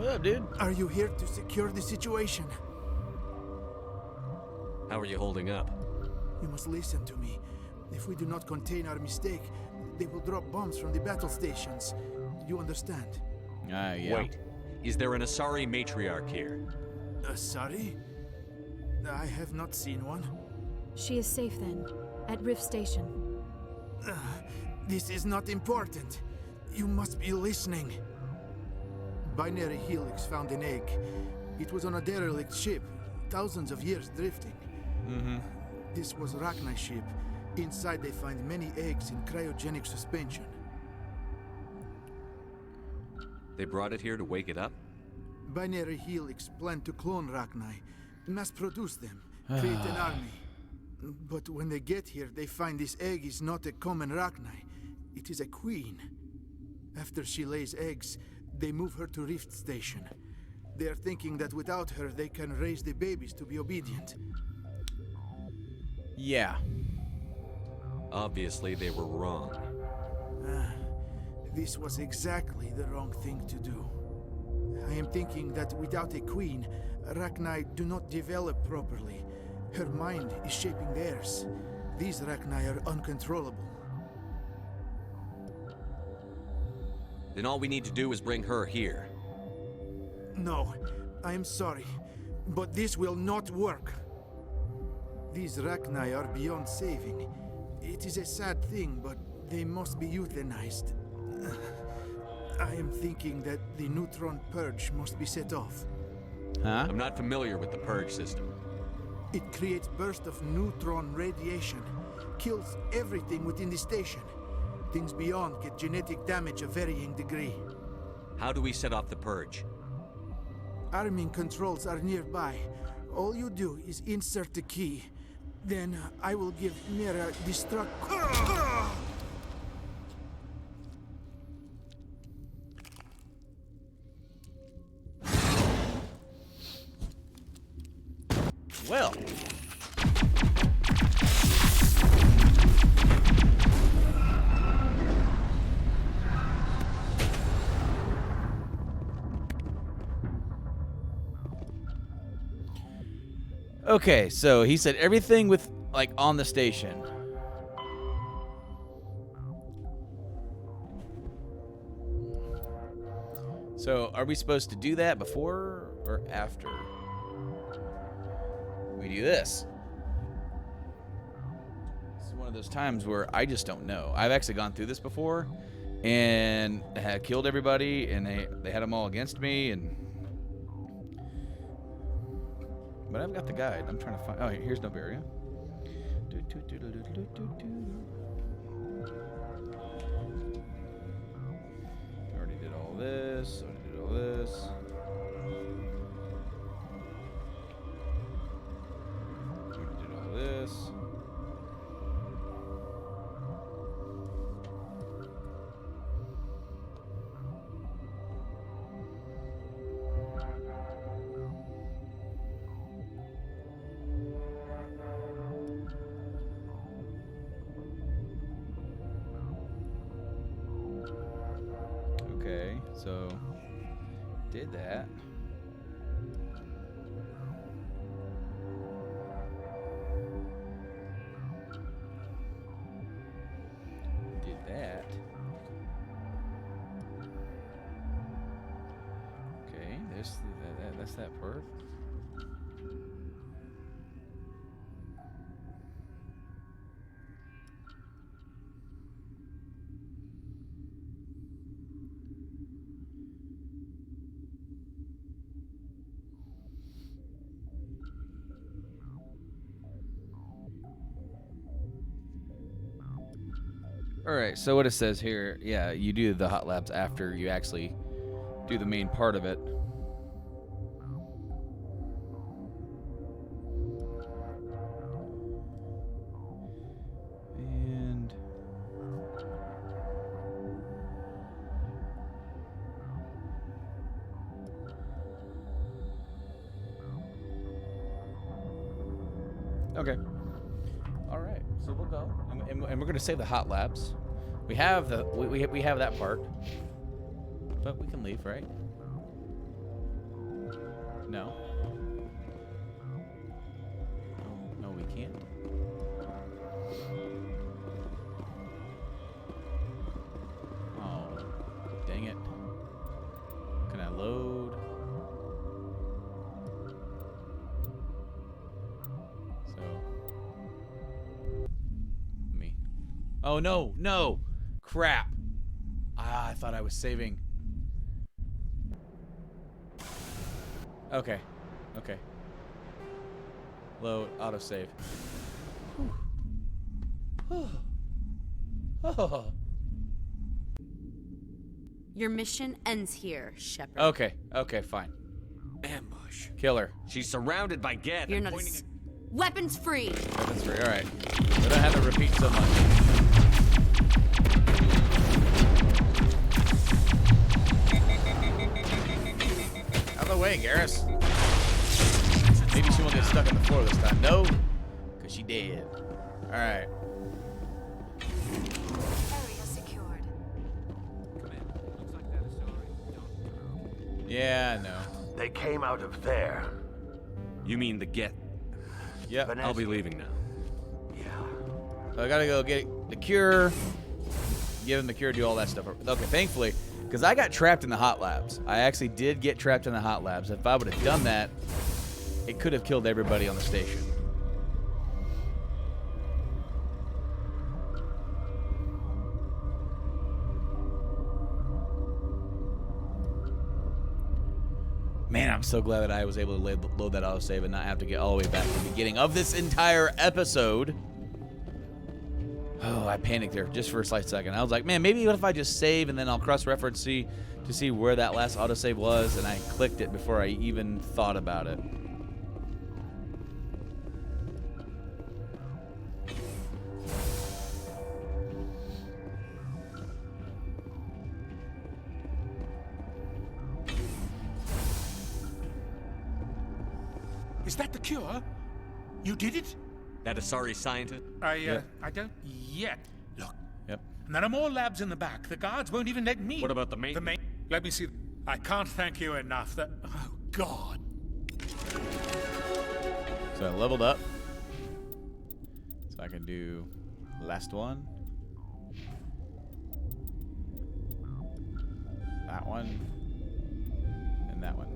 What up, dude? Are you here to secure the situation? How are you holding up? You must listen to me. If we do not contain our mistake, they will drop bombs from the battle stations. You understand? Yeah. Wait, is there an Asari matriarch here? Asari? I have not seen one. She is safe then, at Rift Station. This is not important. You must be listening. Binary Helix found an egg. It was on a derelict ship, thousands of years drifting. This was Rachni's ship. Inside they find many eggs in cryogenic suspension. They brought it here to wake it up? Binary Helix planned to clone Rachni, mass produce them, create an army. But when they get here, they find this egg is not a common Rachni. It is a queen. After she lays eggs, they move her to Rift Station. They are thinking that without her, they can raise the babies to be obedient. Yeah. Obviously, they were wrong. This was exactly the wrong thing to do. I am thinking that without a queen, Rachni do not develop properly. Her mind is shaping theirs. These Rachni are uncontrollable. Then all we need to do is bring her here. No, I am sorry, but this will not work. These Rachni are beyond saving. It is a sad thing, but they must be euthanized. I am thinking that the neutron purge must be set off. Huh? I'm not familiar with the purge system. It creates bursts of neutron radiation, kills everything within the station. Things beyond get genetic damage of varying degree. How do we set off the purge? Arming controls are nearby. All you do is insert the key. Then I will give Mira destruct. Well. Okay, so he said everything with, like, on the station. So, are we supposed to do that before or after we do this? This is one of those times where I just don't know. I've actually gone through this before and had killed everybody, and they had them all against me, and but I've got the guide. I'm trying to find. Oh, here's Noveria. Already did all this. Already did all this. Already did all this. Okay, so did that. Did that. Okay, that's that part. All right, so what it says here, yeah, you do the hot labs after you actually do the main part of it. And okay. All right, so we'll go, and we're going to save the hot labs. We have the we have that part, but we can leave, right? No. No, we can't. Oh, dang it. Can I load? So. Me. Oh, no, no. Crap. Ah, I thought I was saving. Okay. Okay. Load, autosave. Your mission ends here, Shepard. Okay, okay, fine. Ambush. Killer. She's surrounded by Geth. You're not weapons free. Weapons free, alright. We don't have to repeat so much. Out of the way, Garrus. Maybe she won't get stuck on the floor this time. No, because she dead. Alright. Area secured. Yeah, I know. They came out of there. You mean the Geth? Yep. I'll be leaving now. So I gotta go get the cure. Give him the cure, do all that stuff. Okay, thankfully, because I got trapped in the hot labs. I actually did get trapped in the hot labs. If I would have done that, it could have killed everybody on the station. Man, I'm so glad that I was able to load that autosave and not have to get all the way back to the beginning of this entire episode. Oh, I panicked there just for a slight second. I was like, man, maybe what if I just save and then I'll cross-reference to see where that last autosave was, and I clicked it before I even thought about it. Is that the cure? You did it? That Asari scientist? I don't yet. Look. Yep. And there are more labs in the back. The guards won't even let me. What about the main? Let me see. I can't thank you enough. That. Oh, God. So I leveled up. So I can do last one. That one. And that one.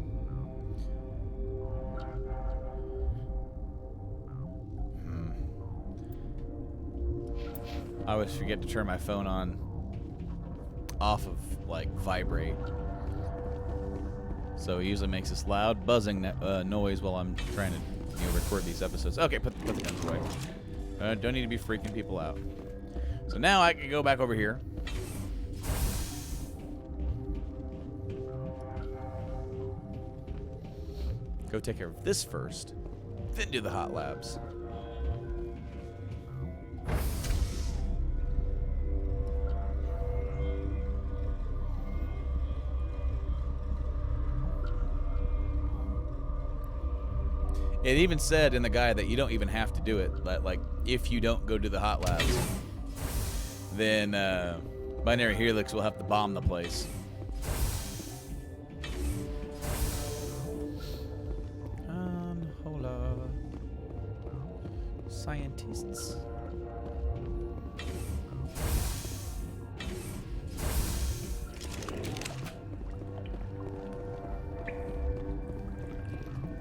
I always forget to turn my phone off of, like, vibrate. So it usually makes this loud buzzing noise while I'm trying to record these episodes. Okay, put the guns away. Don't need to be freaking people out. So now I can go back over here. Go take care of this first, then do the hot labs. It even said in the guide that you don't even have to do it. That, like, if you don't go do the hot labs, then Binary Helix will have to bomb the place. Hola. Scientists.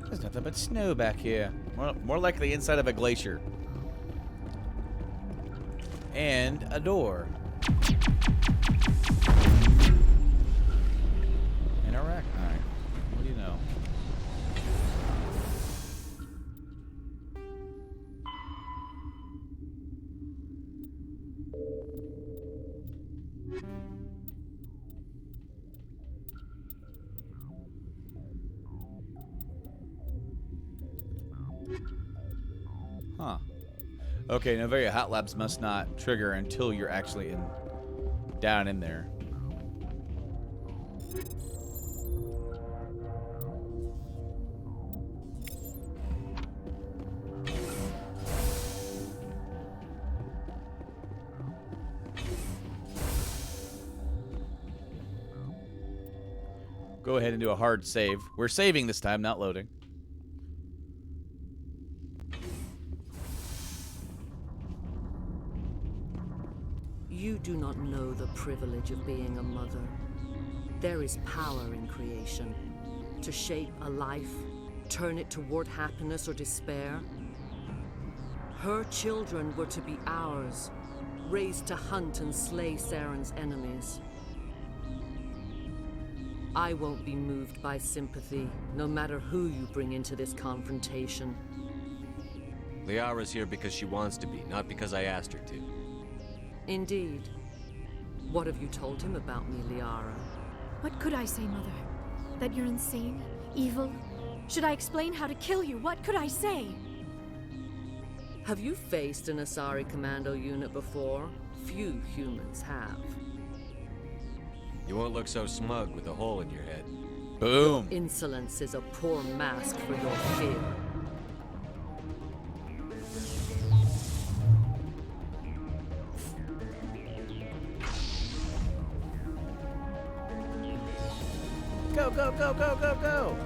There's nothing but snow back here. More like the inside of a glacier. And a door. And a Rachni. What do you know? Huh. Okay, Noveria hot labs must not trigger until you're actually down in there. go ahead and do a hard save. We're saving this time, not loading. You do not know the privilege of being a mother. There is power in creation. To shape a life, turn it toward happiness or despair. Her children were to be ours, raised to hunt and slay Saren's enemies. I won't be moved by sympathy, no matter who you bring into this confrontation. Liara's here because she wants to be, not because I asked her to. Indeed. What have you told him about me, Liara? What could I say, Mother? That you're insane? Evil? Should I explain how to kill you? What could I say? Have you faced an Asari commando unit before? Few humans have. You won't look so smug with a hole in your head. Boom. Your insolence is a poor mask for your fear. Go, go, go, go, go, go!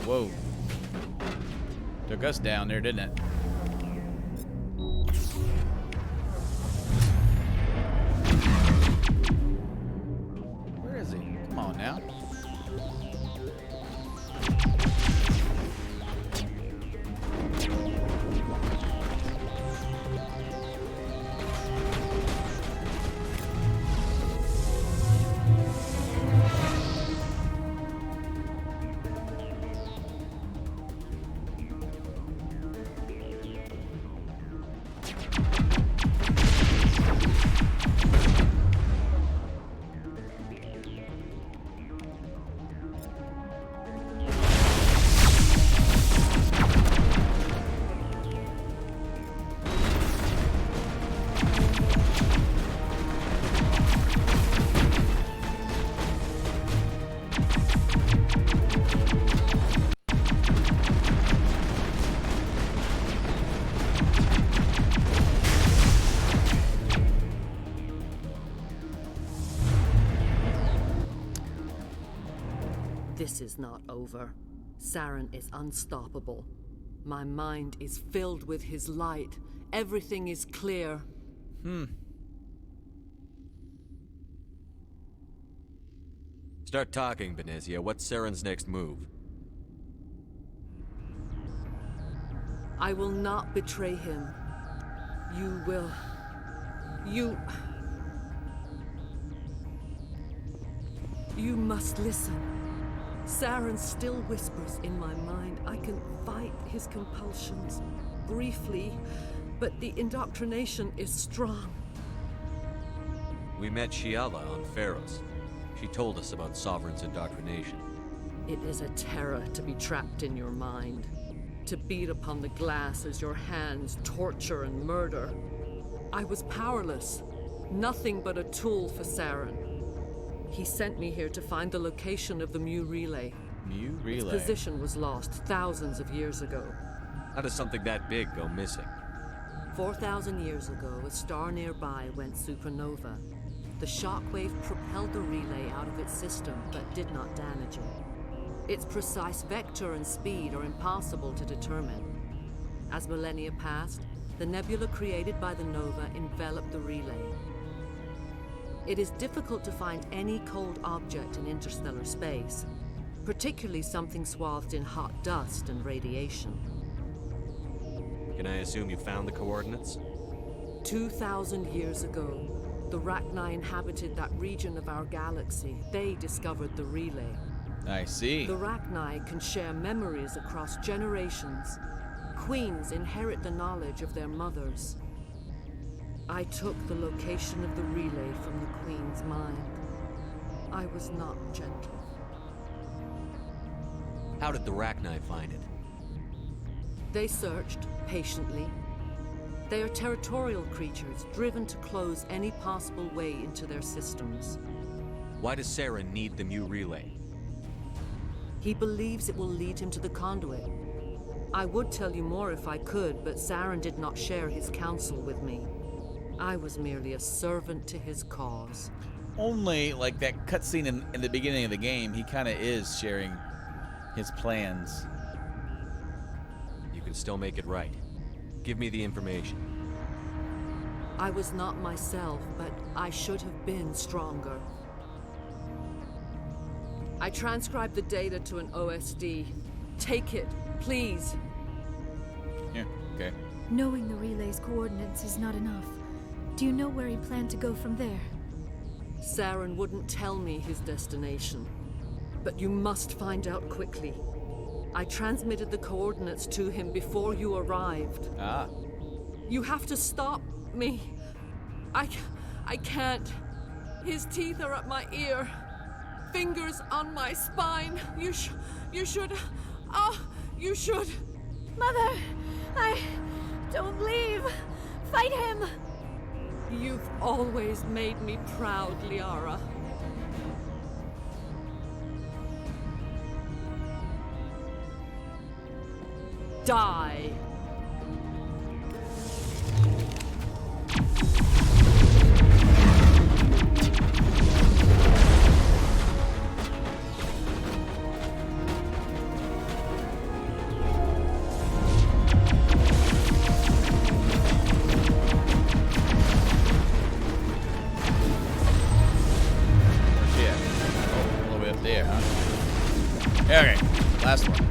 Whoa. Took us down there, didn't it? Where is he? Come on now. This is not over. Saren is unstoppable. My mind is filled with his light. Everything is clear. Start talking, Benezia. What's Saren's next move? I will not betray him. You will. You must listen. Saren still whispers in my mind. I can fight his compulsions briefly, but the indoctrination is strong. We met Shiala on Pharos. She told us about Sovereign's indoctrination. It is a terror to be trapped in your mind. To beat upon the glass as your hands torture and murder. I was powerless. Nothing but a tool for Saren. He sent me here to find the location of the Mu Relay. Mu Relay? Its position was lost thousands of years ago. How does something that big go missing? 4,000 years ago, a star nearby went supernova. The shockwave propelled the relay out of its system, but did not damage it. Its precise vector and speed are impossible to determine. As millennia passed, the nebula created by the nova enveloped the relay. It is difficult to find any cold object in interstellar space, particularly something swathed in hot dust and radiation. Can I assume you found the coordinates? 2,000 years ago, the Rachni inhabited that region of our galaxy. They discovered the relay. I see. The Rachni can share memories across generations. Queens inherit the knowledge of their mothers. I took the location of the relay from the Queen's mind. I was not gentle. How did the Rachni find it? They searched patiently. They are territorial creatures, driven to close any possible way into their systems. Why does Saren need the Mu relay? He believes it will lead him to the conduit. I would tell you more if I could, but Saren did not share his counsel with me. I was merely a servant to his cause. Only, like, that cutscene in the beginning of the game, he kind of is sharing his plans. You can still make it right. Give me the information. I was not myself, but I should have been stronger. I transcribed the data to an OSD. Take it, please. Yeah, okay. Knowing the relay's coordinates is not enough. Do you know where he planned to go from there? Saren wouldn't tell me his destination. But you must find out quickly. I transmitted the coordinates to him before you arrived. Ah. You have to stop me. I can't. His teeth are up my ear. Fingers on my spine. You should. You should. Mother, don't leave. Fight him. You've always made me proud, Liara. Die. Okay, last one.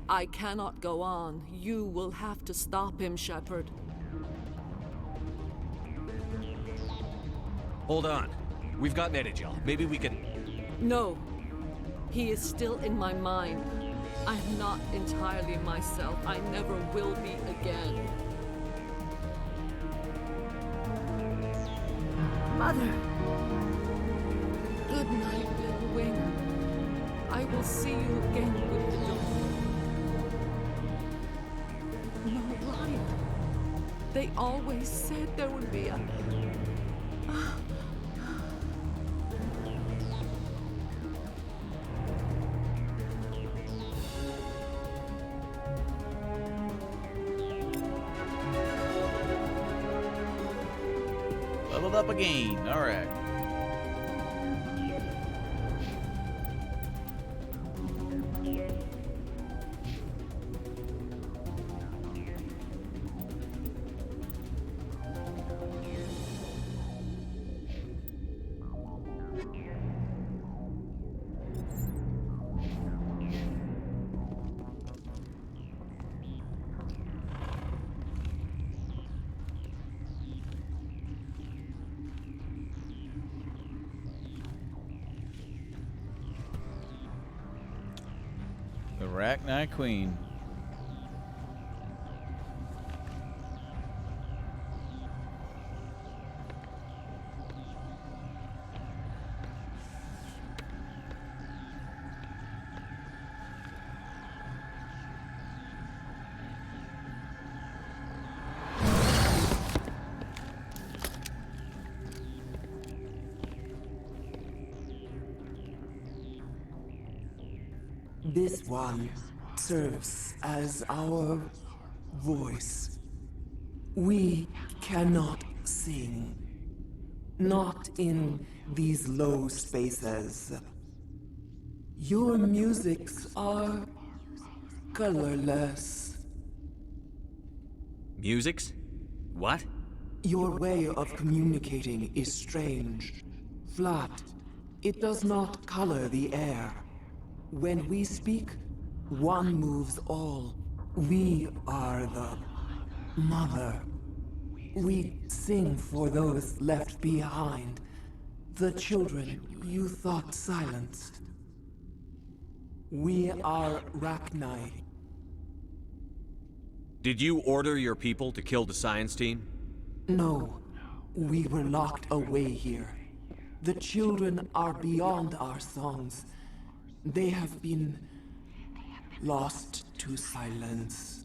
I cannot go on. You will have to stop him, Shepard. Hold on. We've got Metagel. Maybe we can... No. He is still in my mind. I'm not entirely myself. I never will be again. Mother. Good night, little wing. I will see you again with the dawn. No, right. They always said there would be a... Leveled up again. All right. The Rachni Queen. This one serves as our voice. We cannot sing. Not in these low spaces. Your musics are colorless. Musics? What? Your way of communicating is strange. Flat. It does not color the air. When we speak, one moves all. We are the Mother, we sing for those left behind. The children you thought silenced. We are Rachni. Did you order your people to kill the science team? No, we were locked away here. The children are beyond our songs. They have been lost to silence.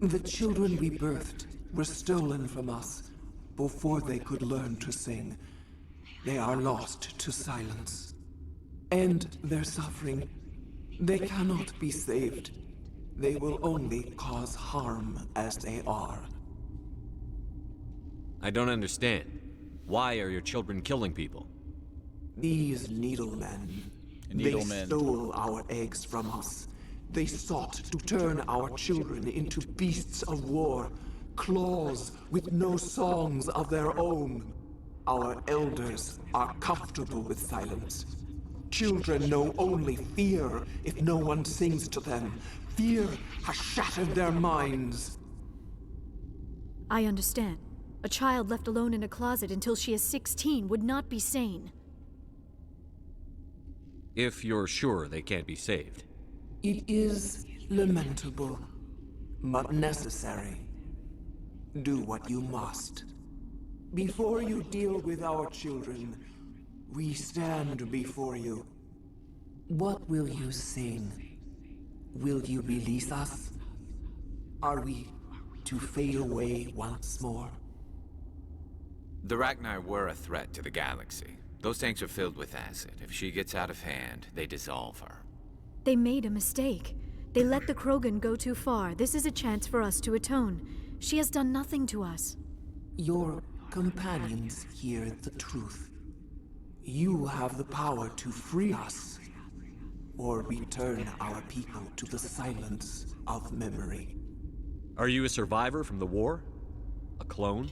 The children we birthed were stolen from us before they could learn to sing. They are lost to silence. And their suffering, they cannot be saved. They will only cause harm as they are. I don't understand. Why are your children killing people? These needlemen. They stole our eggs from us. They sought to turn our children into beasts of war, claws with no songs of their own. Our elders are comfortable with silence. Children know only fear if no one sings to them. Fear has shattered their minds. I understand. A child left alone in a closet until she is 16 would not be sane. If you're sure they can't be saved. It is lamentable, but necessary. Do what you must. Before you deal with our children, we stand before you. What will you sing? Will you release us? Are we to fade away once more? The Rachni were a threat to the galaxy. Those tanks are filled with acid. If she gets out of hand, they dissolve her. They made a mistake. They let the Krogan go too far. This is a chance for us to atone. She has done nothing to us. Your companions hear the truth. You have the power to free us, or return our people to the silence of memory. Are you a survivor from the war? A clone?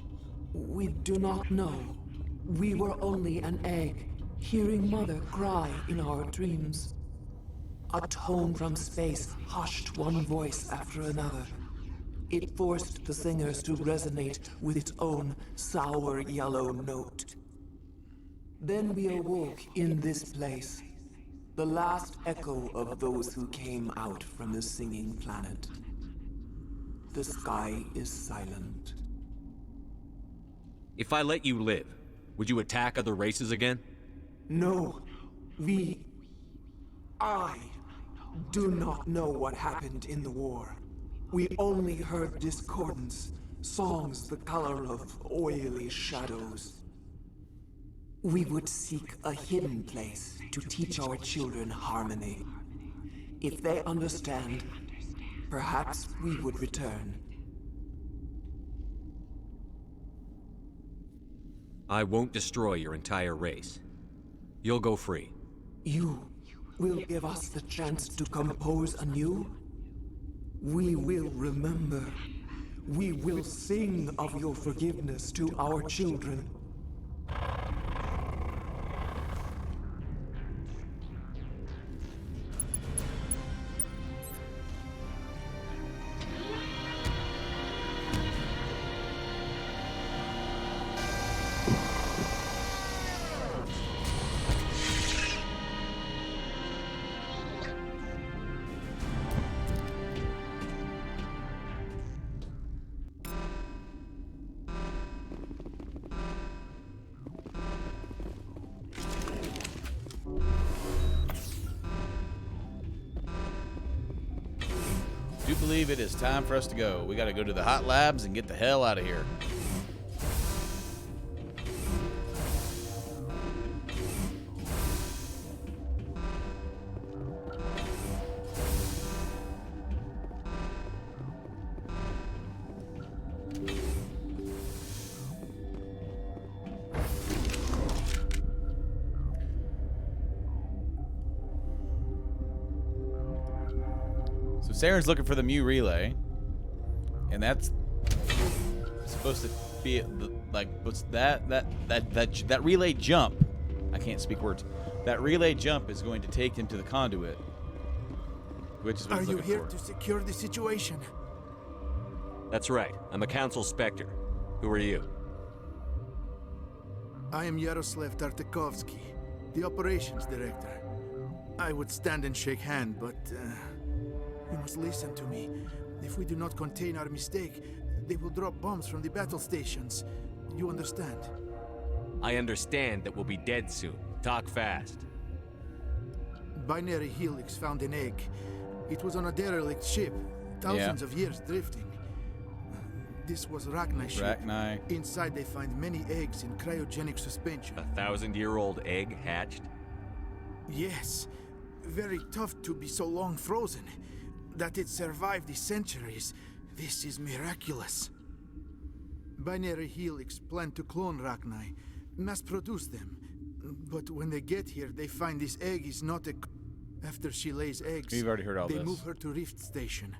We do not know. We were only an egg, hearing Mother cry in our dreams. A tone from space hushed one voice after another. It forced the singers to resonate with its own sour yellow note. Then we awoke in this place, the last echo of those who came out from the singing planet. The sky is silent. If I let you live, would you attack other races again? No, I do not know what happened in the war. We only heard discordance, songs the color of oily shadows. We would seek a hidden place to teach our children harmony. If they understand, perhaps we would return. I won't destroy your entire race. You'll go free. You will give us the chance to compose anew? We will remember. We will sing of your forgiveness to our children. I do believe it is time for us to go. We got to go to the hot labs and get the hell out of here. Saren's looking for the Mu relay, and that's supposed to be like what's that relay jump. I can't speak words. That relay jump is going to take him to the conduit. Which is what Are he's you looking here for. to secure the situation? That's right. I'm a council specter. Who are you? I am Yaroslav Tartakovsky, the operations director. I would stand and shake hand, but you must listen to me. If we do not contain our mistake, they will drop bombs from the battle stations. You understand? I understand that we'll be dead soon. Talk fast. Binary Helix found an egg. It was on a derelict ship, thousands of years drifting. This was Rachni ship. Rachni. Inside they find many eggs in cryogenic suspension. 1,000-year-old egg hatched? Yes. Very tough to be so long frozen. That it survived the centuries. This is miraculous. Binary Helix planned to clone Rachni, mass produce them. But when they get here, they find this egg is not a... After she lays eggs, We've already heard all they this. move her to Rift Station.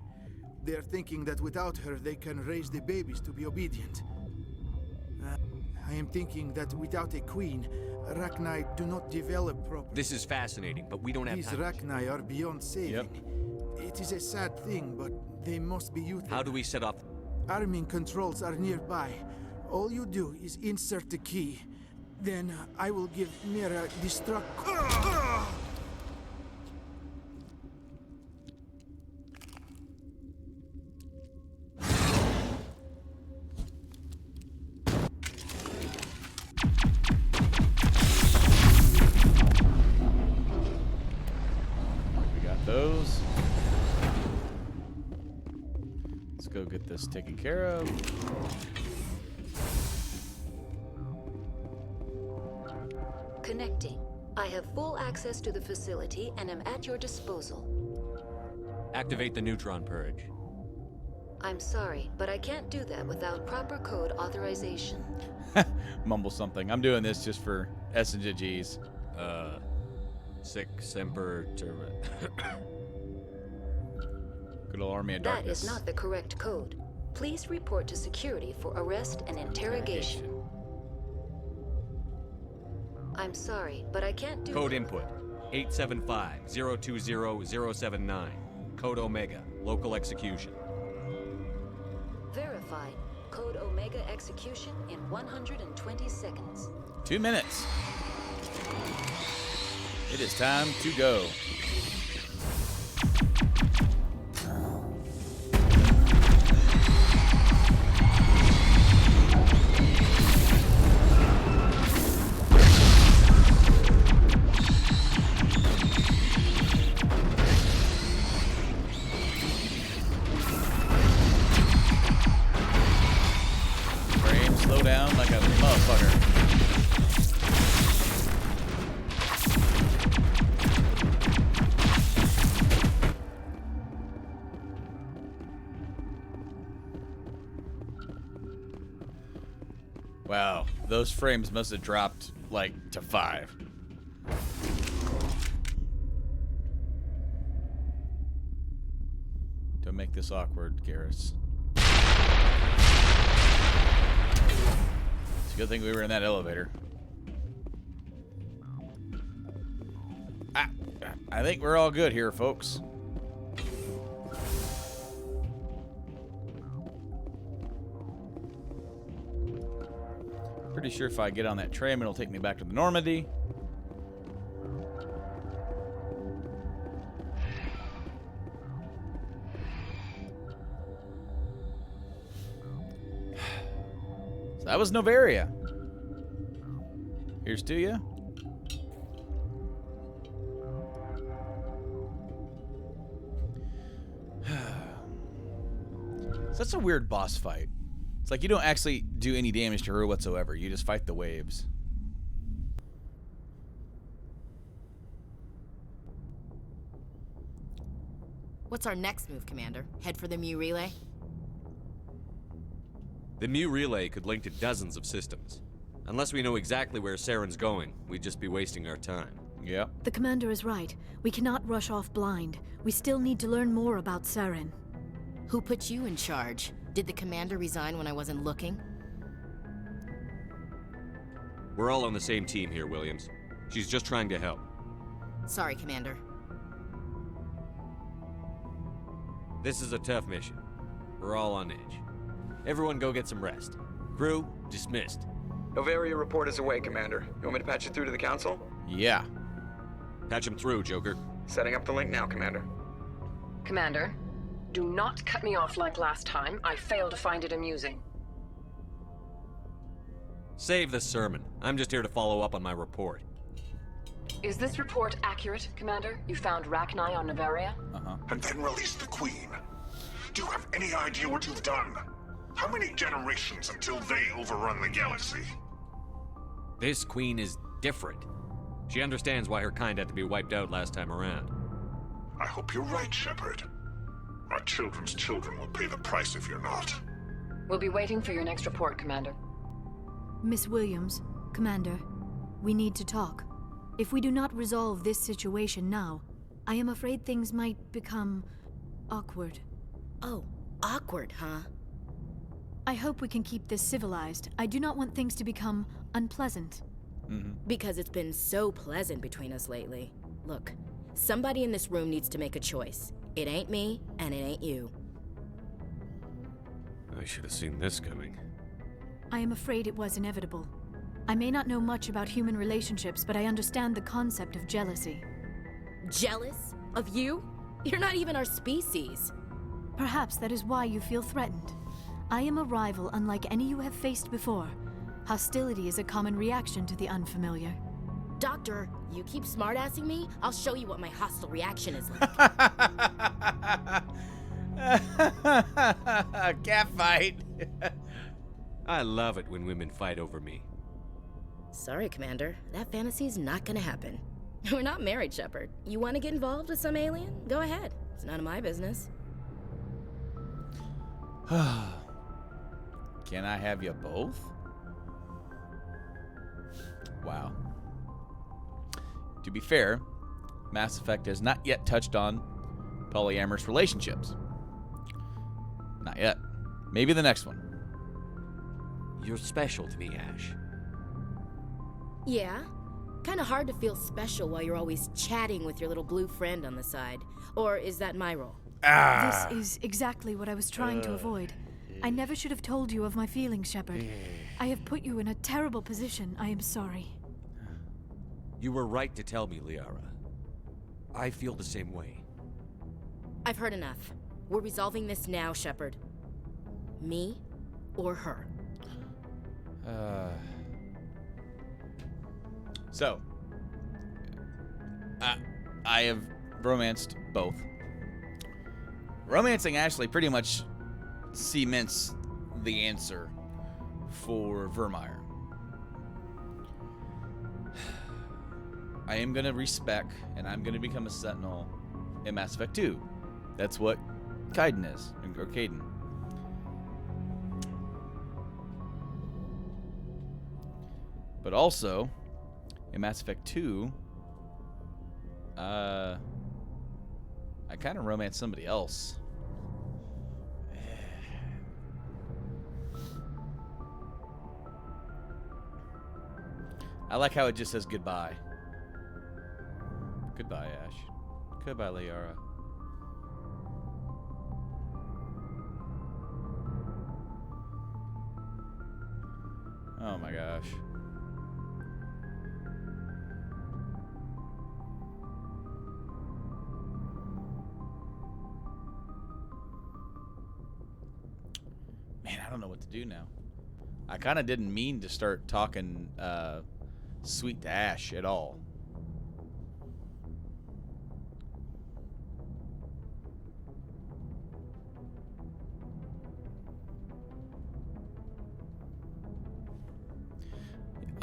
They are thinking that without her, they can raise the babies to be obedient. I am thinking that without a queen, Rachni do not develop properly. This is fascinating, but we don't have These time. Rachni are beyond saving. It is a sad thing, but they must be euthanized. How do we set off? Arming controls are nearby. All you do is insert the key. Then I will give Mira destruct... We got those. Let's go get this taken care of. Connecting. I have full access to the facility and am at your disposal. Activate the neutron purge. I'm sorry, but I can't do that without proper code authorization. Mumble something. I'm doing this just for S and G's. Sic semper Good old army of That darkness. is not the correct code. Please report to security for arrest and interrogation. I'm sorry, but I can't do Code that. input 875-020-079. Code Omega. Local execution. Verified. Code Omega execution in 120 seconds. 2 minutes. It is time to go. Frame slow down like a motherfucker. Wow, those frames must have dropped like to 5. Don't make this awkward, Garrus. It's a good thing we were in that elevator. I think we're all good here, folks. Pretty sure if I get on that tram, it'll take me back to the Normandy. So that was Noveria. Here's to you. That's a weird boss fight. It's like you don't actually do any damage to her whatsoever. You just fight the waves. What's our next move, Commander? Head for the Mu relay? The Mu relay could link to dozens of systems. Unless we know exactly where Saren's going, we'd just be wasting our time. Yeah. The commander is right. We cannot rush off blind. We still need to learn more about Saren. Who put you in charge? Did the commander resign when I wasn't looking? We're all on the same team here, Williams. She's just trying to help. Sorry, Commander. This is a tough mission. We're all on edge. Everyone go get some rest. Crew, dismissed. Noveria report is away, Commander. You want me to patch it through to the Council? Yeah. Patch him through, Joker. Setting up the link now, Commander. Commander, do not cut me off like last time. I failed to find it amusing. Save the sermon. I'm just here to follow up on my report. Is this report accurate, Commander? You found Rachni on Noveria? And then released the Queen. Do you have any idea what you've done? How many generations until they overrun the galaxy? This queen is different. She understands why her kind had to be wiped out last time around. I hope you're right, Shepard. Our children's children will pay the price if you're not. We'll be waiting for your next report, Commander. Miss Williams, Commander, we need to talk. If we do not resolve this situation now, I am afraid things might become awkward. Oh, awkward, huh? I hope we can keep this civilized. I do not want things to become unpleasant. Because it's been so pleasant between us lately. Look, somebody in this room needs to make a choice. It ain't me, and it ain't you. I should have seen this coming. I am afraid it was inevitable. I may not know much about human relationships, but I understand the concept of jealousy. Jealous? Of you? You're not even our species. Perhaps that is why you feel threatened. I am a rival unlike any you have faced before. Hostility is a common reaction to the unfamiliar. Doctor, you keep smartassing me, I'll show you what my hostile reaction is like. Cat fight. I love it when women fight over me. Sorry, Commander. That fantasy's not gonna happen. We're not married, Shepard. You want to get involved with some alien? Go ahead. It's none of my business. Can I have you both? Wow. To be fair, Mass Effect has not yet touched on polyamorous relationships. Not yet. Maybe the next one. You're special to me, Ash. Yeah? Kinda hard to feel special while you're always chatting with your little blue friend on the side. Or is that my role? This is exactly what I was trying to avoid. I never should have told you of my feelings, Shepard. I have put you in a terrible position. I am sorry. You were right to tell me, Liara. I feel the same way. I've heard enough. We're resolving this now, Shepard. Me or her. So, I have romanced both. Romancing Ashley pretty much cements the answer for Vermeer. I am going to respec, and I'm going to become a Sentinel in Mass Effect 2. That's what Kaiden is, or Kaiden. But also, in Mass Effect 2, I kind of romanced somebody else. I like how it just says goodbye. Goodbye, Ash. Goodbye, Liara. Oh my gosh. Man, I don't know what to do now. I kind of didn't mean to start talking sweet to Ash at all.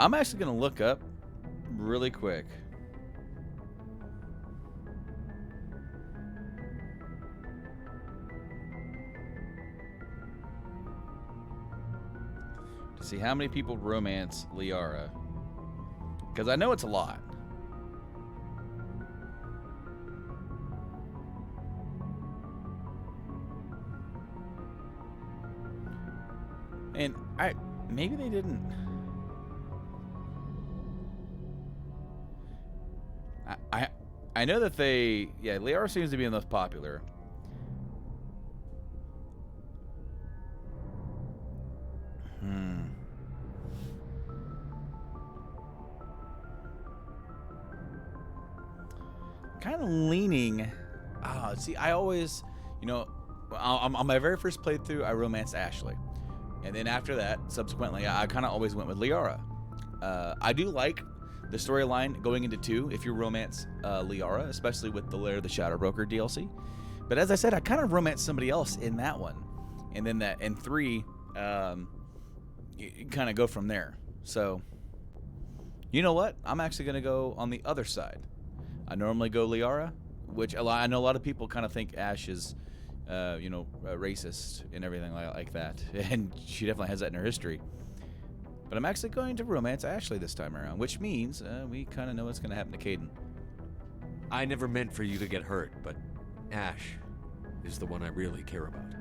I'm actually going to look up really quick. To see how many people romance Liara. Because I know it's a lot. And maybe they didn't. I know that Liara seems to be the most popular. kind of leaning. See, I always, on my very first playthrough, I romanced Ashley. And then after that, subsequently, I kind of always went with Liara. I do like the storyline going into 2 if you romance Liara, especially with the Lair of the Shadow Broker DLC. But as I said, I kind of romanced somebody else in that one. And then in 3, you kind of go from there. So, you know what? I'm actually going to go on the other side. I normally go Liara, which I know a lot of people kind of think Ash is, racist and everything like that. And she definitely has that in her history. But I'm actually going to romance Ashley this time around, which means we kind of know what's going to happen to Caden. I never meant for you to get hurt, but Ash is the one I really care about.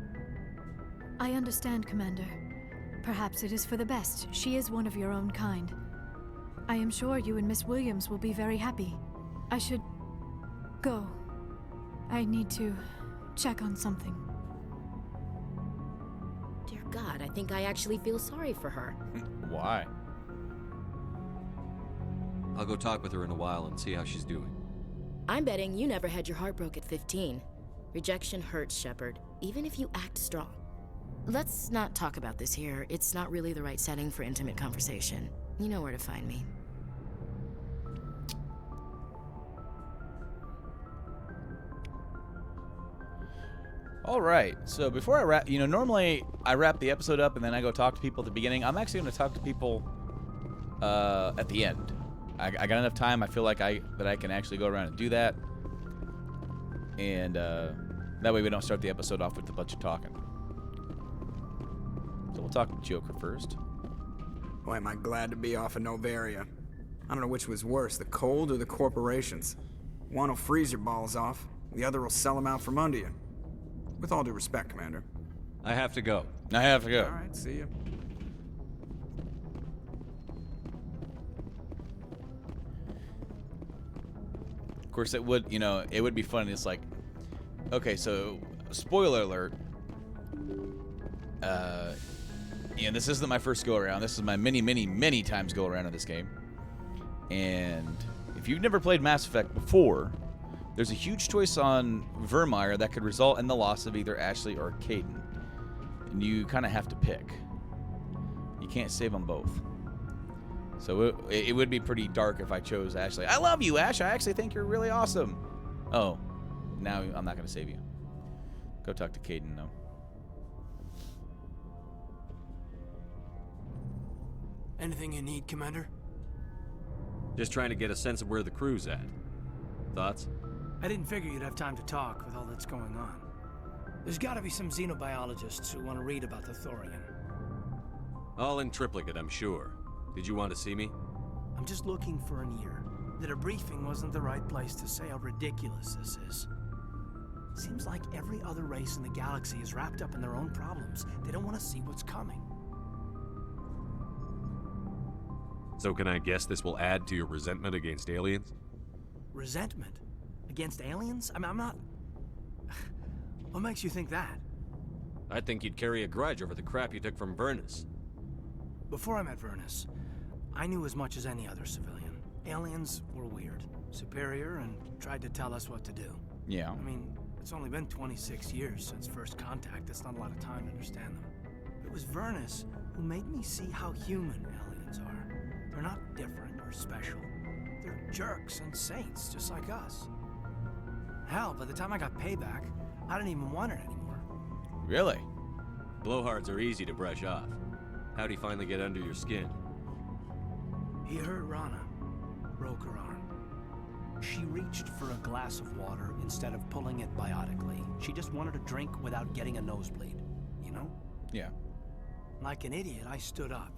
I understand, Commander. Perhaps it is for the best. She is one of your own kind. I am sure you and Miss Williams will be very happy. I should go. I need to check on something. Dear God, I think I actually feel sorry for her. Why? I'll go talk with her in a while and see how she's doing. I'm betting you never had your heart broke at 15. Rejection hurts, Shepard, even if you act strong. Let's not talk about this here. It's not really the right setting for intimate conversation. You know where to find me. All right, so before I wrap, normally I wrap the episode up and then I go talk to people at the beginning. I'm actually going to talk to people at the end. I got enough time. I feel like I can actually go around and do that, and that way we don't start the episode off with a bunch of talking. So we'll talk to Joker first. Boy, am I glad to be off of Noveria. I don't know which was worse, the cold or the corporations. One will freeze your balls off, the other will sell them out from under you. With all due respect, Commander. I have to go. I have to go. All right, see you. Of course, it would be fun. It's like, okay, so spoiler alert. This isn't my first go around. This is my many times go around of this game. And if you've never played Mass Effect before, there's a huge choice on Vermeer that could result in the loss of either Ashley or Caden. And you kind of have to pick. You can't save them both. So it would be pretty dark if I chose Ashley. I love you, Ash. I actually think you're really awesome. Oh, now I'm not going to save you. Go talk to Caden, though. Anything you need, Commander? Just trying to get a sense of where the crew's at. Thoughts? I didn't figure you'd have time to talk with all that's going on. There's gotta be some xenobiologists who want to read about the Thorian. All in triplicate, I'm sure. Did you want to see me? I'm just looking for an ear. The debriefing wasn't the right place to say how ridiculous this is. Seems like every other race in the galaxy is wrapped up in their own problems. They don't want to see what's coming. So can I guess this will add to your resentment against aliens? Resentment? Against aliens? I'm not... What makes you think that? I think you'd carry a grudge over the crap you took from Vernus. Before I met Vernus, I knew as much as any other civilian. Aliens were weird, superior, and tried to tell us what to do. Yeah. I mean, it's only been 26 years since first contact. That's not a lot of time to understand them. It was Vernus who made me see how human aliens are. They're not different or special. They're jerks and saints, just like us. Hell, by the time I got payback, I didn't even want it anymore. Really? Blowhards are easy to brush off. How'd he finally get under your skin? He hurt Rana, broke her arm. She reached for a glass of water instead of pulling it biotically. She just wanted a drink without getting a nosebleed, you know? Yeah. Like an idiot, I stood up.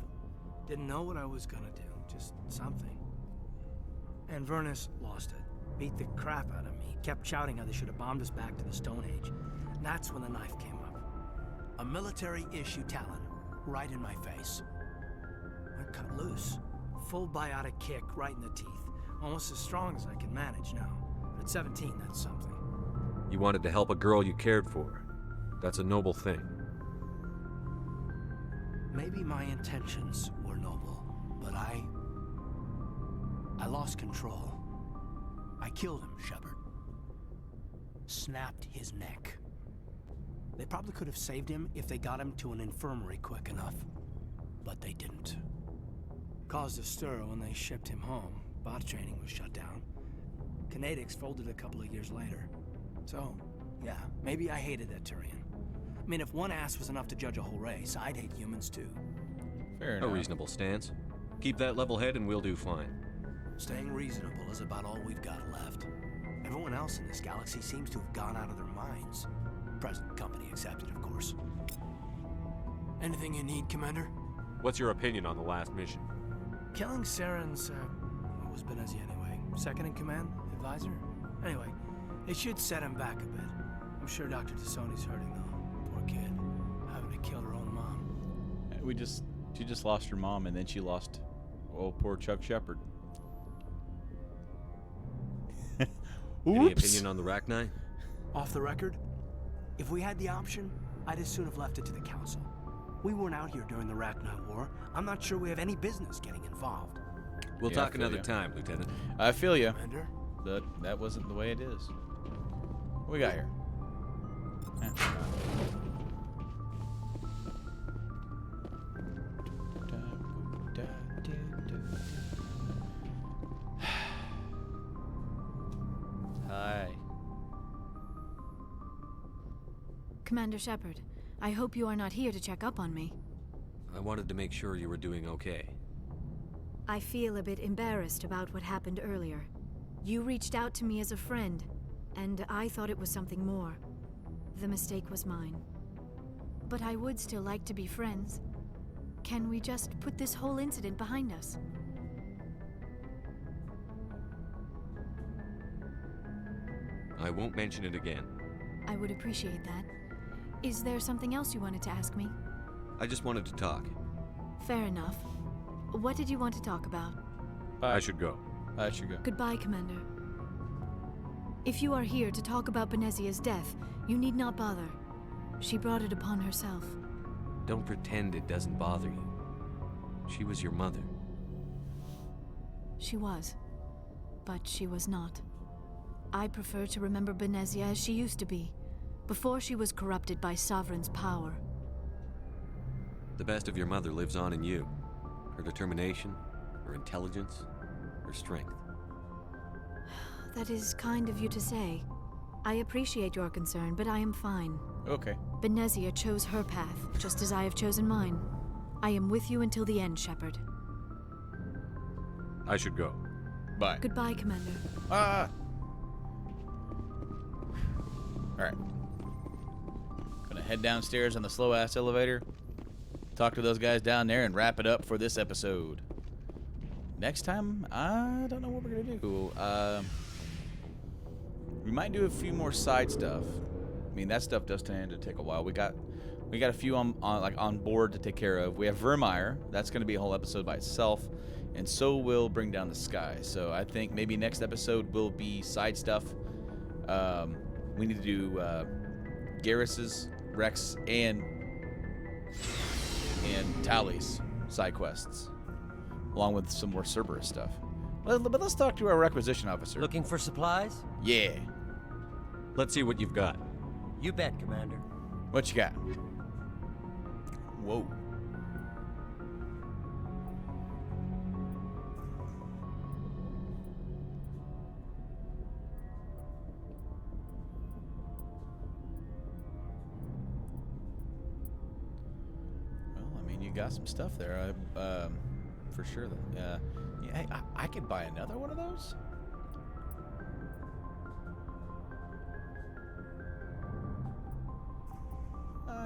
Didn't know what I was gonna do, just something. And Vernus lost it. Beat the crap out of me. Kept shouting how they should have bombed us back to the Stone Age. And that's when the knife came up. A military-issue talon, right in my face. I cut loose. Full biotic kick right in the teeth. Almost as strong as I can manage now. But at 17, that's something. You wanted to help a girl you cared for. That's a noble thing. Maybe my intentions were noble, but I lost control. I killed him, Shepard. snapped his neck. They probably could have saved him if they got him to an infirmary quick enough. But they didn't. Caused a stir when they shipped him home. Bot training was shut down. Kinetics folded a couple of years later. So, yeah, maybe I hated that Turian. I mean, if one ass was enough to judge a whole race, I'd hate humans too. Fair enough. A reasonable stance. Keep that level head and we'll do fine. Staying reasonable is about all we've got left. Everyone else in this galaxy seems to have gone out of their minds. Present company accepted, of course. Anything you need, Commander? What's your opinion on the last mission? Killing Saren's, what was Benezia anyway? Second in command? Advisor? Anyway, it should set him back a bit. I'm sure Dr. Tassoni's hurting, though. Poor kid. Having to kill her own mom. She just lost her mom, and then she lost, oh, poor Chuck Shepard. Any opinion on the Rachni? Off the record, if we had the option, I'd as soon have left it to the Council. We weren't out here during the Rachni War. I'm not sure we have any business getting involved. We'll talk another time, Lieutenant. I feel you. Commander? But that wasn't the way it is. What we got here? Hi. Commander Shepard, I hope you are not here to check up on me. I wanted to make sure you were doing okay. I feel a bit embarrassed about what happened earlier. You reached out to me as a friend, and I thought it was something more. The mistake was mine. But I would still like to be friends. Can we just put this whole incident behind us? I won't mention it again. I would appreciate that. Is there something else you wanted to ask me? I just wanted to talk. Fair enough. What did you want to talk about? I should go. I should go. Goodbye, Commander. If you are here to talk about Benezia's death, you need not bother. She brought it upon herself. Don't pretend it doesn't bother you. She was your mother. She was. But she was not. I prefer to remember Benezia as she used to be, before she was corrupted by Sovereign's power. The best of your mother lives on in you. Her determination, her intelligence, her strength. That is kind of you to say. I appreciate your concern, but I am fine. Okay. Benezia chose her path, just as I have chosen mine. I am with you until the end, Shepard. I should go. Bye. Goodbye, Commander. Alright. Gonna head downstairs on the slow-ass elevator, talk to those guys down there, and wrap it up for this episode. Next time, I don't know what we're gonna do. We might do a few more side stuff. I mean, that stuff does tend to take a while. We got a few on board to take care of. We have Vermeer. That's gonna be a whole episode by itself, and so will Bring Down the Sky. So I think maybe next episode will be side stuff. We need to do Garrus's, Rex, and Tally's side quests, along with some more Cerberus stuff. But let's talk to our requisition officer. Looking for supplies? Yeah. Let's see what you've got. You bet, Commander. What you got? Whoa. You got some stuff there, for sure. Yeah, I could buy another one of those.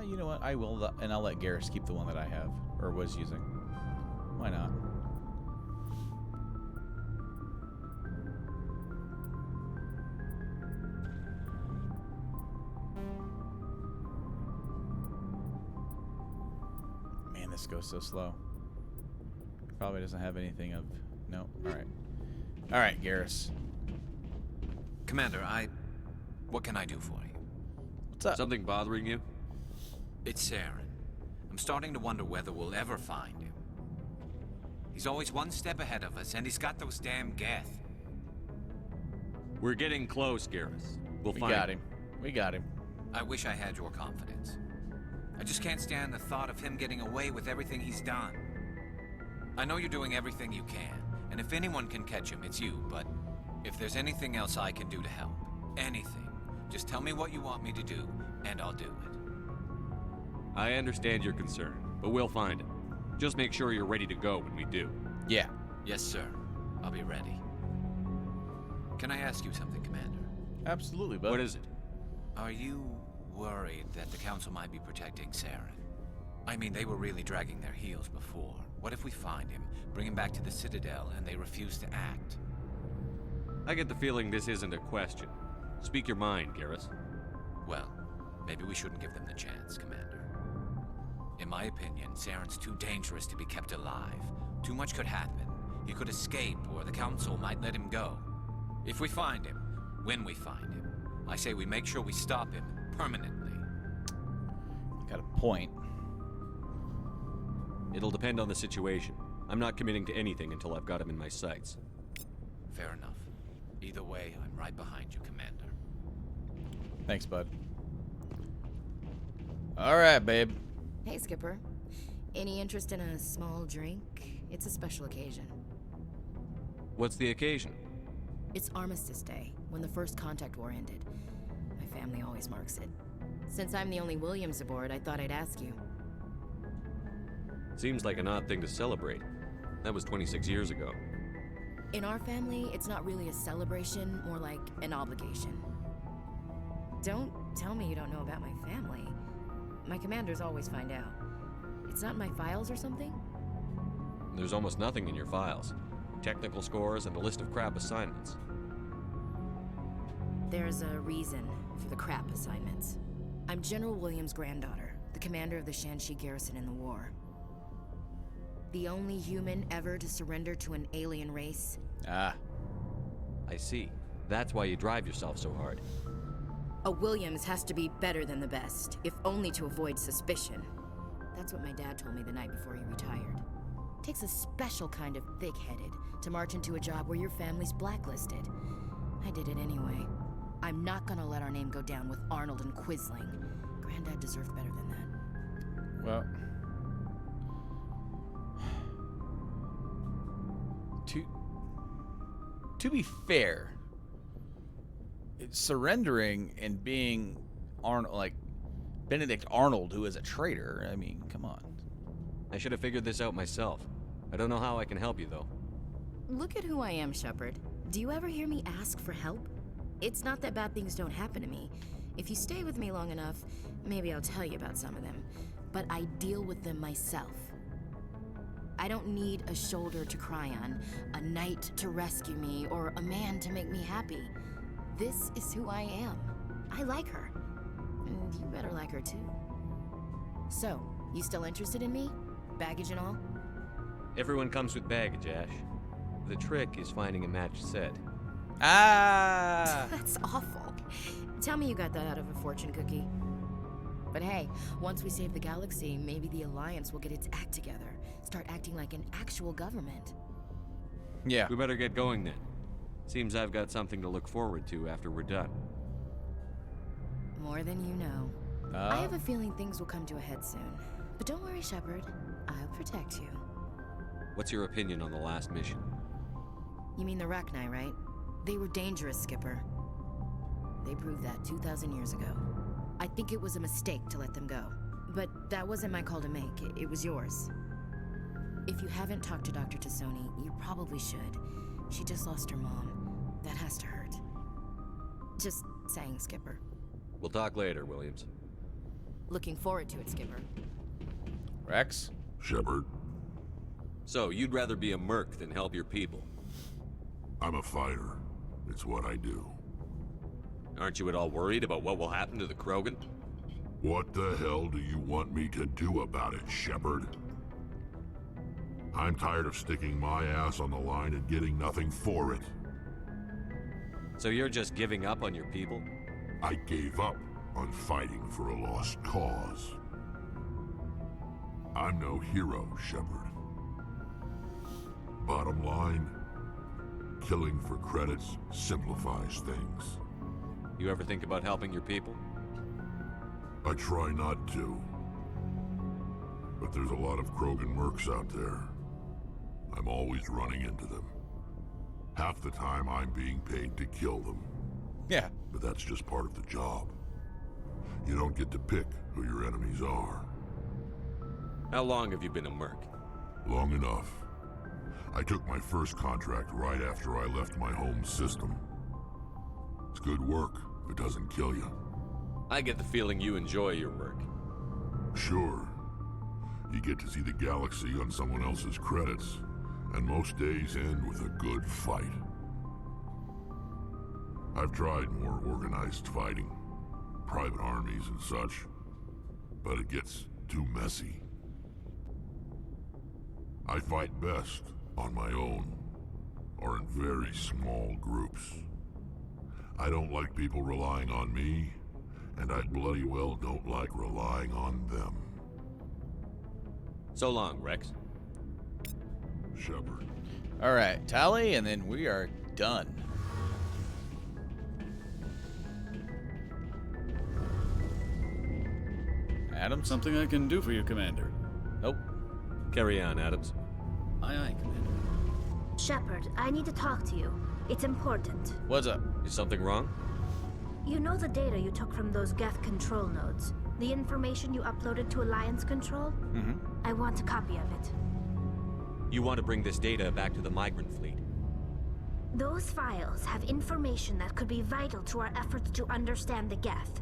You know what? I will, and I'll let Garrus keep the one that I have or was using. Why not? This goes so slow. Probably doesn't have anything of... No. Alright. Alright, Garrus. Commander, what can I do for you? What's up? Something bothering you? It's Saren. I'm starting to wonder whether we'll ever find him. He's always one step ahead of us, and he's got those damn Geth. We're getting close, Garrus. We got him. We got him. I wish I had your confidence. I just can't stand the thought of him getting away with everything he's done. I know you're doing everything you can, and if anyone can catch him, it's you, but if there's anything else I can do to help, anything, just tell me what you want me to do, and I'll do it. I understand your concern, but we'll find him. Just make sure you're ready to go when we do. Yeah. Yes, sir. I'll be ready. Can I ask you something, Commander? Absolutely, bud. What is it? Are you worried that the Council might be protecting Saren? I mean, they were really dragging their heels before. What if we find him, bring him back to the Citadel, and they refuse to act? I get the feeling this isn't a question. Speak your mind, Garrus. Well, maybe we shouldn't give them the chance, Commander. In my opinion, Saren's too dangerous to be kept alive. Too much could happen. He could escape, or the Council might let him go. If we find him, when we find him, I say we make sure we stop him permanently. Got a point. It'll depend on the situation. I'm not committing to anything until I've got him in my sights. Fair enough. Either way, I'm right behind you, Commander. Thanks, bud. All right, babe. Hey, Skipper. Any interest in a small drink? It's a special occasion. What's the occasion? It's Armistice Day, when the First Contact War ended. My family always marks it. Since I'm the only Williams aboard, I thought I'd ask you. Seems like an odd thing to celebrate. That was 26 years ago. In our family, it's not really a celebration, more like an obligation. Don't tell me you don't know about my family. My commanders always find out. It's not in my files or something? There's almost nothing in your files. Technical scores and a list of crap assignments. There's a reason for the crap assignments. I'm General Williams' granddaughter, the commander of the Shanxi garrison in the war. The only human ever to surrender to an alien race. Ah. I see. That's why you drive yourself so hard. A Williams has to be better than the best, if only to avoid suspicion. That's what my dad told me the night before he retired. Takes a special kind of thick-headed to march into a job where your family's blacklisted. I did it anyway. I'm not gonna let our name go down with Arnold and Quisling. Granddad deserved better than that. Well, to be fair, surrendering and being Arnold, like Benedict Arnold, who is a traitor. I mean, come on. I should have figured this out myself. I don't know how I can help you, though. Look at who I am, Shepard. Do you ever hear me ask for help? It's not that bad things don't happen to me. If you stay with me long enough, maybe I'll tell you about some of them. But I deal with them myself. I don't need a shoulder to cry on, a knight to rescue me, or a man to make me happy. This is who I am. I like her. And you better like her too. So, you still interested in me? Baggage and all? Everyone comes with baggage, Ash. The trick is finding a matched set. Ah! That's awful. Tell me you got that out of a fortune cookie. But hey, once we save the galaxy, maybe the Alliance will get its act together. Start acting like an actual government. Yeah. We better get going then. Seems I've got something to look forward to after we're done. More than you know. I have a feeling things will come to a head soon. But don't worry, Shepard. I'll protect you. What's your opinion on the last mission? You mean the Rachni, right? They were dangerous, Skipper. They proved that 2,000 years ago. I think it was a mistake to let them go. But that wasn't my call to make. It was yours. If you haven't talked to Dr. Tassoni, you probably should. She just lost her mom. That has to hurt. Just saying, Skipper. We'll talk later, Williams. Looking forward to it, Skipper. Rex? Shepard? So, you'd rather be a merc than help your people? I'm a fighter. It's what I do. Aren't you at all worried about what will happen to the Krogan? What the hell do you want me to do about it, Shepard? I'm tired of sticking my ass on the line and getting nothing for it. So you're just giving up on your people? I gave up on fighting for a lost cause. I'm no hero, Shepard. Bottom line, killing for credits simplifies things. You ever think about helping your people? I try not to. But there's a lot of Krogan mercs out there. I'm always running into them. Half the time I'm being paid to kill them. Yeah. But that's just part of the job. You don't get to pick who your enemies are. How long have you been a merc? Long enough. I took my first contract right after I left my home system. It's good work if it doesn't kill you. I get the feeling you enjoy your work. Sure. You get to see the galaxy on someone else's credits, and most days end with a good fight. I've tried more organized fighting, private armies and such, but it gets too messy. I fight best on my own, or in very small groups. I don't like people relying on me, and I bloody well don't like relying on them. So long, Rex. Shepard. All right, tally, and then we are done. Adams? Something I can do for you, Commander. Nope. Carry on, Adams. Aye, aye, Commander. Shepard, I need to talk to you. It's important. What's up? Is something wrong? You know the data you took from those Geth control nodes? The information you uploaded to Alliance Control? Mm-hmm. I want a copy of it. You want to bring this data back to the migrant fleet? Those files have information that could be vital to our efforts to understand the Geth.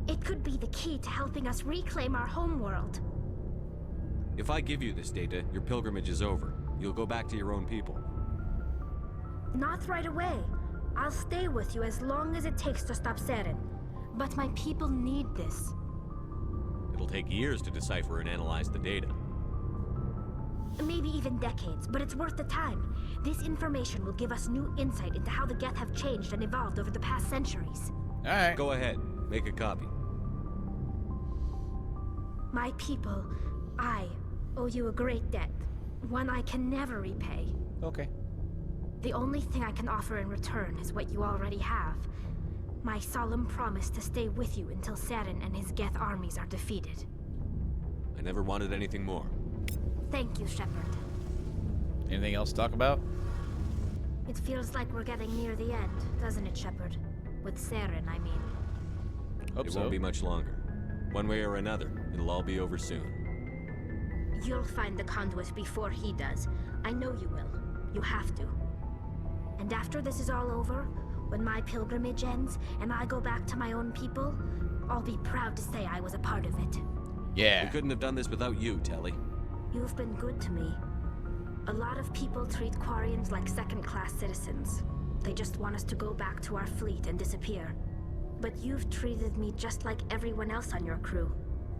It could be the key to helping us reclaim our homeworld. If I give you this data, your pilgrimage is over. You'll go back to your own people. Not right away. I'll stay with you as long as it takes to stop Saren. But my people need this. It'll take years to decipher and analyze the data. Maybe even decades, but it's worth the time. This information will give us new insight into how the Geth have changed and evolved over the past centuries. All right. Go ahead. Make a copy. My people, I owe you a great debt. One I can never repay. Okay. The only thing I can offer in return is what you already have. My solemn promise to stay with you until Saren and his Geth armies are defeated. I never wanted anything more. Thank you, Shepard. Anything else to talk about? It feels like we're getting near the end, doesn't it, Shepard? With Saren, I mean. It won't be much longer. One way or another, it'll all be over soon. You'll find the conduit before he does. I know you will. You have to. And after this is all over, when my pilgrimage ends and I go back to my own people, I'll be proud to say I was a part of it. Yeah. We couldn't have done this without you, Telly. You've been good to me. A lot of people treat Quarians like second-class citizens. They just want us to go back to our fleet and disappear. But you've treated me just like everyone else on your crew.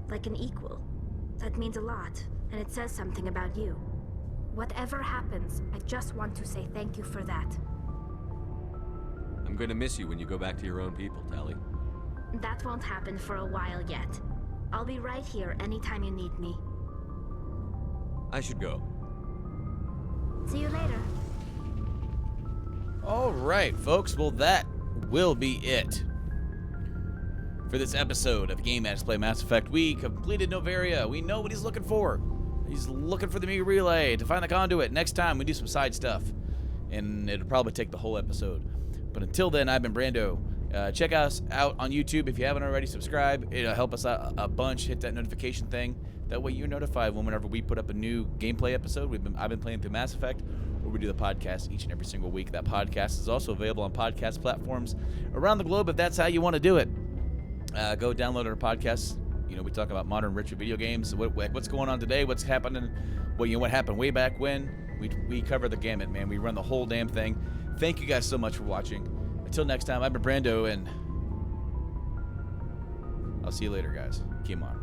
Like an equal. That means a lot, and it says something about you. Whatever happens, I just want to say thank you for that. I'm going to miss you when you go back to your own people, Telly. That won't happen for a while yet. I'll be right here anytime you need me. I should go. See you later. All right, folks. Well, that will be it for this episode of Game Addicts Play Mass Effect. We completed Noveria. We know what he's looking for. He's looking for the Mega Relay to find the conduit. Next time, we do some side stuff, and it'll probably take the whole episode. But until then, I've been Brando. Check us out on YouTube if you haven't already. Subscribe. It'll help us out a bunch. Hit that notification thing. That way you're notified whenever we put up a new gameplay episode. I've been playing through Mass Effect, where we do the podcast each and every single week. That podcast is also available on podcast platforms around the globe if that's how you want to do it. Go download our podcast. You know, we talk about modern retro video games. What's going on today? What's happening? What happened way back when? We cover the gamut, man. We run the whole damn thing. Thank you guys so much for watching. Until next time, I've been Brando, and I'll see you later, guys. Keep on.